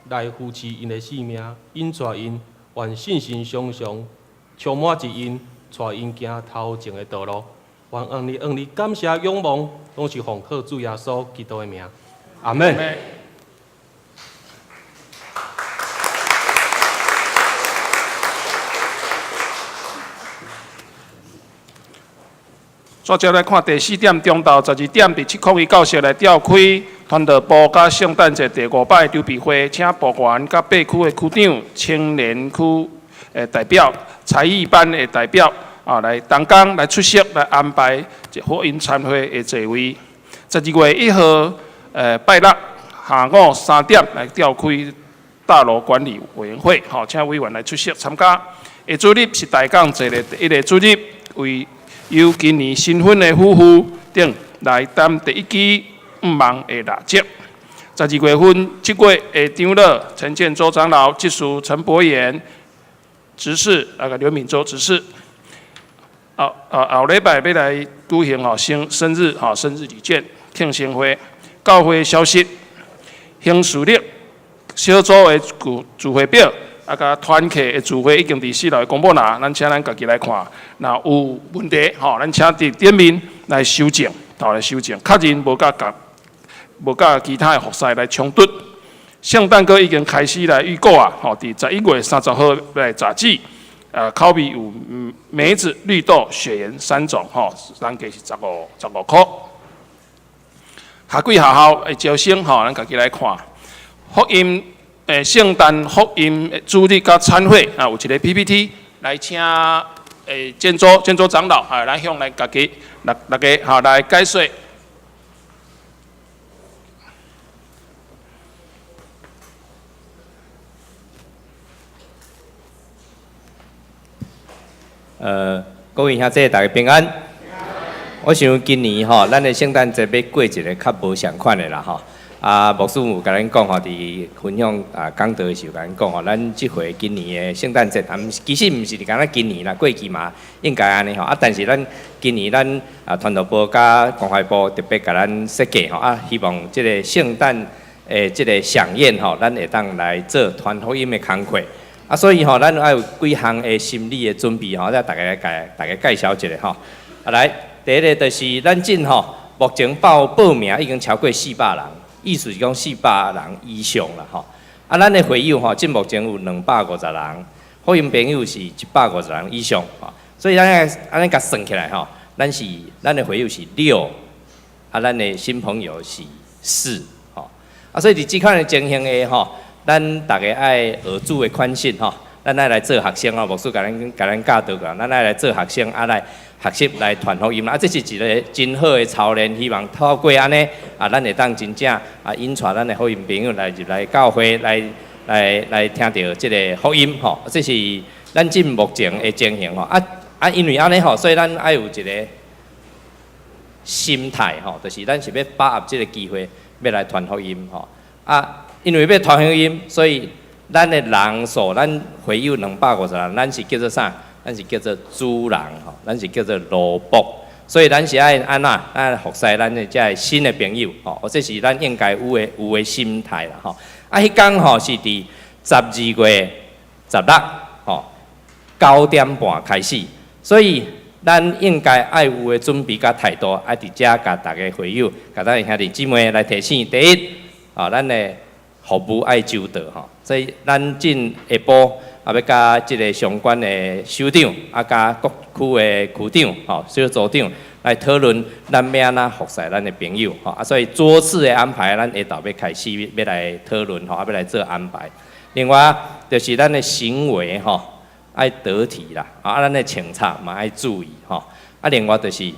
来扶持因的性命，引带因，愿信心常常充满着因，带因行头前的道路。愿你感谢仰望，拢是奉靠主耶稣基督的名。阿门。接着来看第4点，中昼12点，伫701教室来召开传道部甲圣诞节第5摆筹备会，请部员甲8区的区长、青年区代表、才艺班的代表来同工来出席，来安排福音餐会的座位。12月1号拜六下午3点来召开大楼管理委员会，请委员来出席参加。下主任是大港坐的第一个主任，由今年新婚的夫妇等来担第一支5万的蜡烛。12月份7月的长老陈建州长老、技术陈伯言执事，刘敏洲执事。后礼拜要来举行生日礼券庆生会。教会消息，行事历小组的聚会表，甲团契的聚会已经伫4楼的公布栏，咱请咱家己来看。若有问题，咱请伫顶面来修正，来修正。确认无甲其他的服饰来冲突。圣诞歌已经开始来预告啊！伫11月30号来杂志。口味有梅子、绿豆、雪盐3种，单价是15块。下几学校的招生，咱家己来看。福音圣诞福音主日甲餐会有一个 PPT 来请建州长老来向来大家来解说。各位兄弟，大家平安。我想今年咱的圣诞节要过一个较无相款的啦牧师有甲咱讲伫分享讲道的时候甲咱讲咱即回今年的圣诞节，其实毋是干咱今年啦，过去嘛应该安尼但是咱今年咱传道部甲关怀部特别甲咱设计希望即个圣诞即个飨宴咱会当来做传福音的工课。所以咱要有几项的心理的准备再大家介绍一下来，第一个就是咱目前报名已经超过400人，意思是讲400人以上啦咱的会友即目前有250人，福音朋友是150人以上所以咱安尼甲算起来咱的会友是6，咱的新朋友是4所以伫即款的情形下咱大家爱学主的款式咱爱来做学生牧师甲咱教导个，咱爱来做学生来学习来传福音这是一个真好的操练，希望透过安尼咱会当真正引带咱的福音朋友来入来教会来听到即个福音这是咱即目前的情形因为安尼所以咱爱有一个心态就是咱是要把握即个机会要来传福音因为要传福音，所以咱的人数，咱会友250人，咱是叫做啥？咱是叫做主人咱是叫做萝卜。所以咱是爱安怎？咱服侍咱的这新的朋友这是咱应该有的心态啦迄天是伫12月169点半开始，所以咱应该爱有的准备甲态度，爱伫遮甲大家会友，甲咱兄弟姊妹来提醒。第一咱的服务爱周到所以咱今下晡要甲即个相关的首长甲各区的区长小组长来讨论咱要安怎服侍咱的朋友所以桌次的安排咱下昼要开始要来讨论要来做安排。另外就是咱的行为爱得体啦咱的穿插嘛爱注意另外就是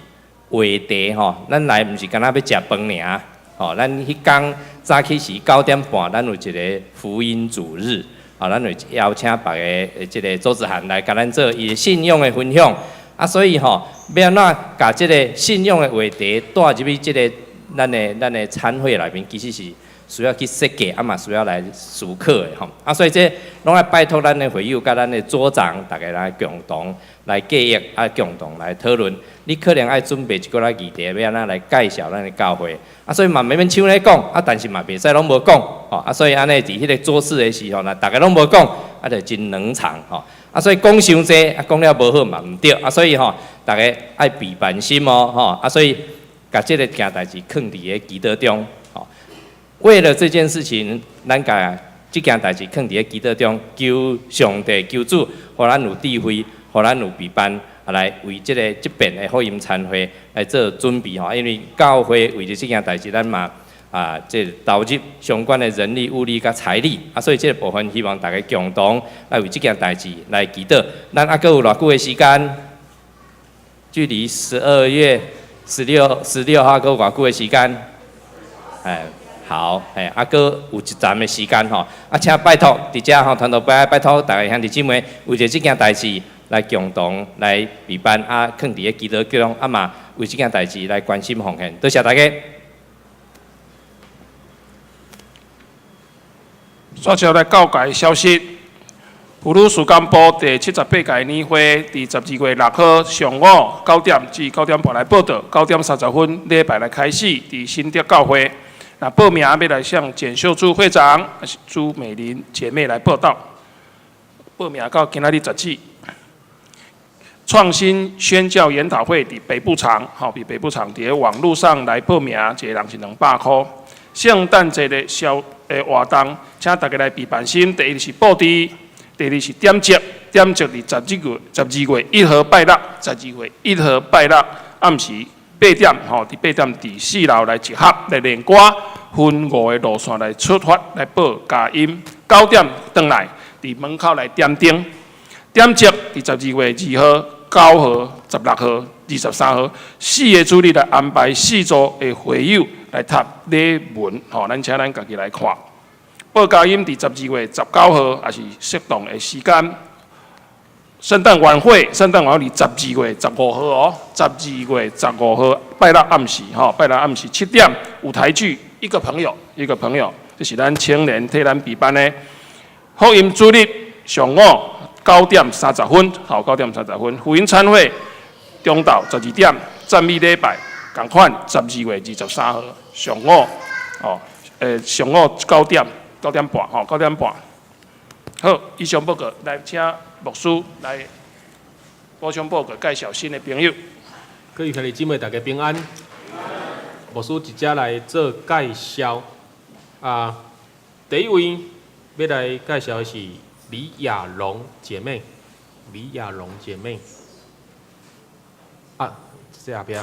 话题咱来毋是干那要食饭尔咱迄天早起是9点半，咱有一个福音主日，咱会邀请别个即个周子涵来甲咱做伊的信仰的分享所以要安怎甲即个信仰的话题带入去即个咱的餐会内面，其实是需要去设计嘛需要来思考的所以这拢要拜托咱的会友甲咱的组长，大家来共同来计划共同来讨论。你可能爱准备一个议题，要安怎来介绍咱的教会所以嘛免像咧讲但是嘛袂使拢无讲所以安尼伫迄个做事的时候大家拢无讲就真冷场所以讲伤济讲了无好嘛毋对所以大家爱备办心所以甲即个件代志放伫个基督中为了这件事情，咱甲即件代志放伫个基督中，求上帝求主，互咱有智慧，互咱有备办来为即边的福音餐会来做准备因为教会为着即件代志，咱嘛即投入相关的人力、物力甲财力所以即个部分希望大家共同来为即件代志来祈祷。咱还有偌久的时间？距离12月16号还有偌久的时间？好，搁有一站的时间吼，请拜托伫遮吼，团队拜托大家兄弟姊妹，为着这件代志来共同来备办放伫个基督教中，嘛为这件代志来关心奉献，多谢大家。接下来告解消息。普鲁士干部第78届年会伫12月6号上午9点至9点半来报道，9点30分礼拜来开始伫新德教会。那报名要来向简秀珠会长还是朱美玲姐妹来报到。报名到今仔日10指。创新宣教研讨会伫北部场，伫北部场伫网络上来报名，一个人是200块。圣诞节的活动，请大家来备办心。第一是布置。第二是点烛，点烛伫12月1號拜六，12月1號拜六暗時8點，伫8點伫4樓來集合來練歌，分5個路線來出發來報佳音，9點轉來伫門口來點燈，點烛伫12月2號、9號、16號、23號4個主日來安排4組的會友來讀禮文，咱請咱家己來看。報佳音伫12月19號，也是適當的時間。聖誕晚會伫12月15號哦，12月15號拜六暗時拜六暗時7點舞台劇，一個朋友，這是咱青年替咱備辦的。福音主日上午9點30分，9點30分，福音餐會中晝12點，讚美禮拜同款12月23號上午上午9點。9點半，9點半。好，以上報告來請牧師來補充報告，介紹新的朋友。各位兄弟姊妹，大家平安。牧師直接來做介紹。第一位要來介紹的是李雅蓉姐妹。李雅蓉姐妹。這邊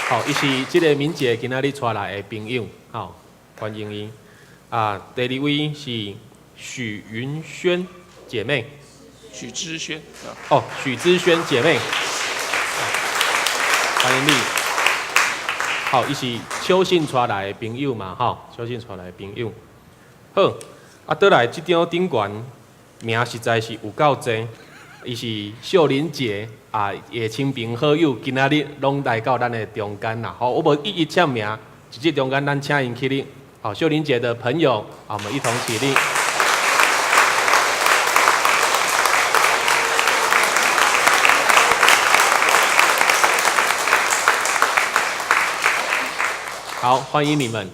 好，伊是即個敏姐今仔日帶來的朋友，歡迎伊。第二位是許雲軒姐妹。許之軒。許之軒姐妹。歡迎你。好，伊是邱信帶來的朋友嘛，邱信帶來的朋友。好，倒來即張頂懸名實在是有夠濟。伊是秀玲姐的親朋好友，今仔日攏來到咱的中間啦。我無一一簽名，直接中間咱請因起立。秀玲姐的朋友，我們一同起立。好，歡迎你們。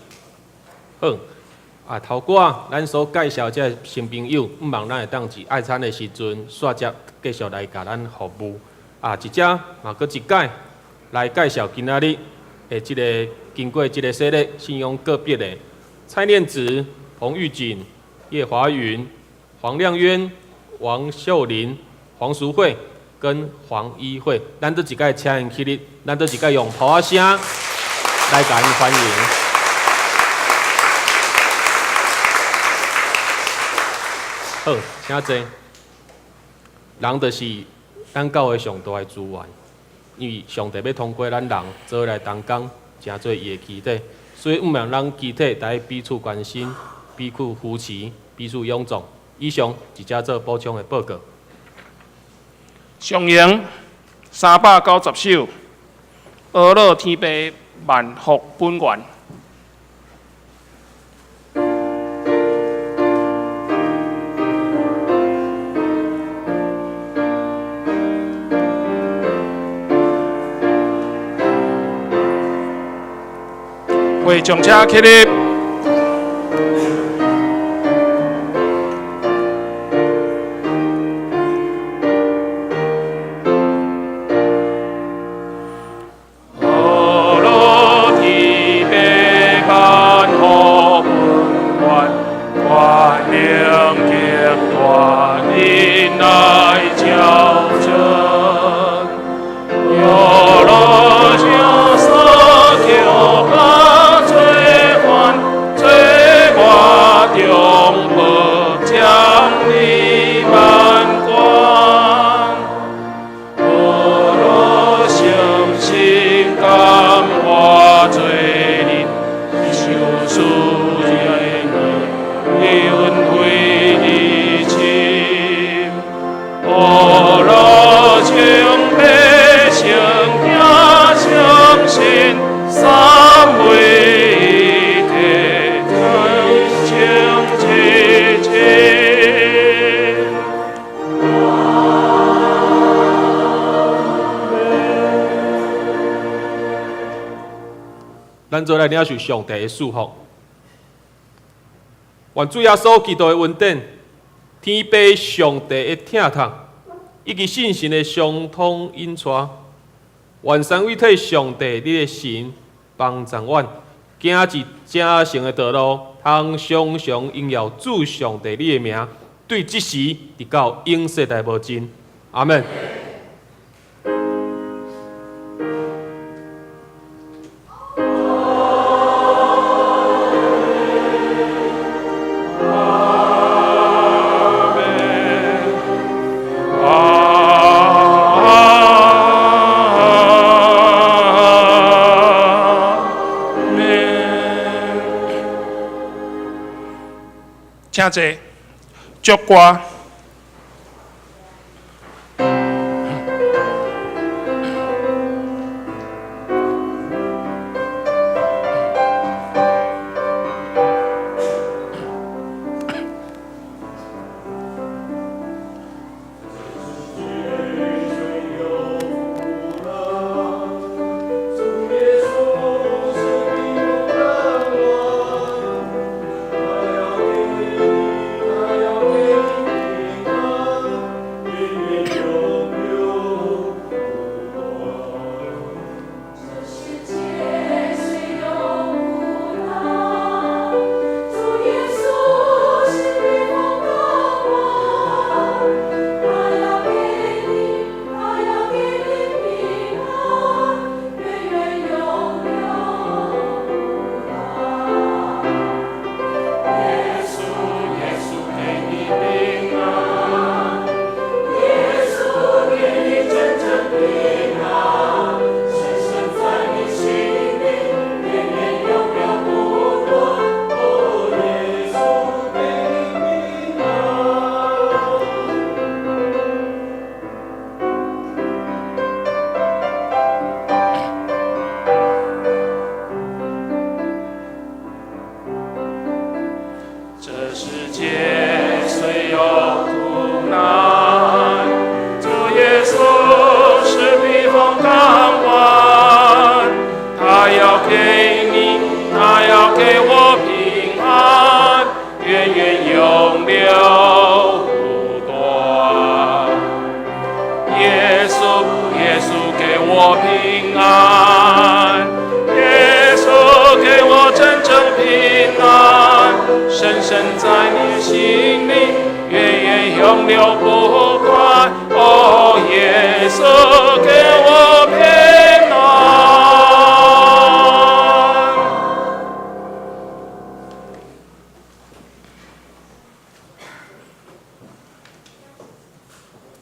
頭過咱所介紹這新朋友，毋茫咱會當至愛餐的時陣，煞接繼續來甲咱服務。一隻嘛，閣一屆來介紹今仔日的這個經過這個洗禮信仰個別的蔡念子、彭玉錦、葉華雲、黃亮淵、王秀玲、黃淑慧跟黃依慧，咱這一屆請因起立，咱這一屆用普仔聲來甲因歡迎。好，請坐。人就是咱教會上大的資源，因為上帝要通過咱人做來同工，成做伊的肢體，所以毋茫咱肢體大家彼此關心、彼此扶持、彼此擁簇。以上一隻做補充的報告。上營390首，阿樂天父萬福本源。會眾車起立。最欢，最欢。咱做来领受上帝的祝福。愿主耶稣基督的恩典、天父上帝的疼痛，以及信神的相通引带，愿三位体上帝你的神帮助阮，行一正诚的道路，通常常荣耀主上帝你的名，对即时直到永世代无尽。阿门。请坐，祝歌。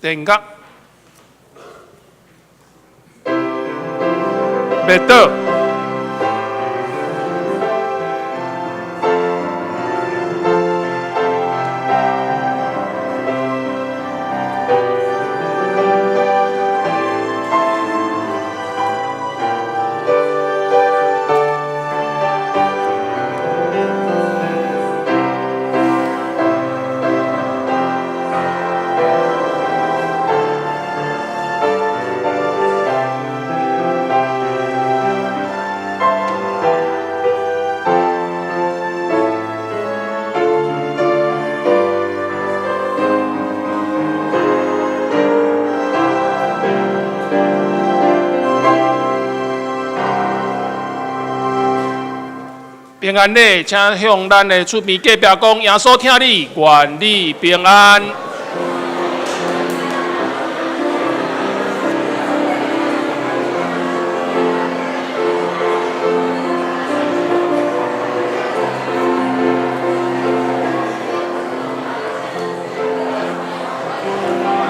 电角，麦倒。平安礼，请向咱的厝边隔壁讲：耶稣听你，愿你平安。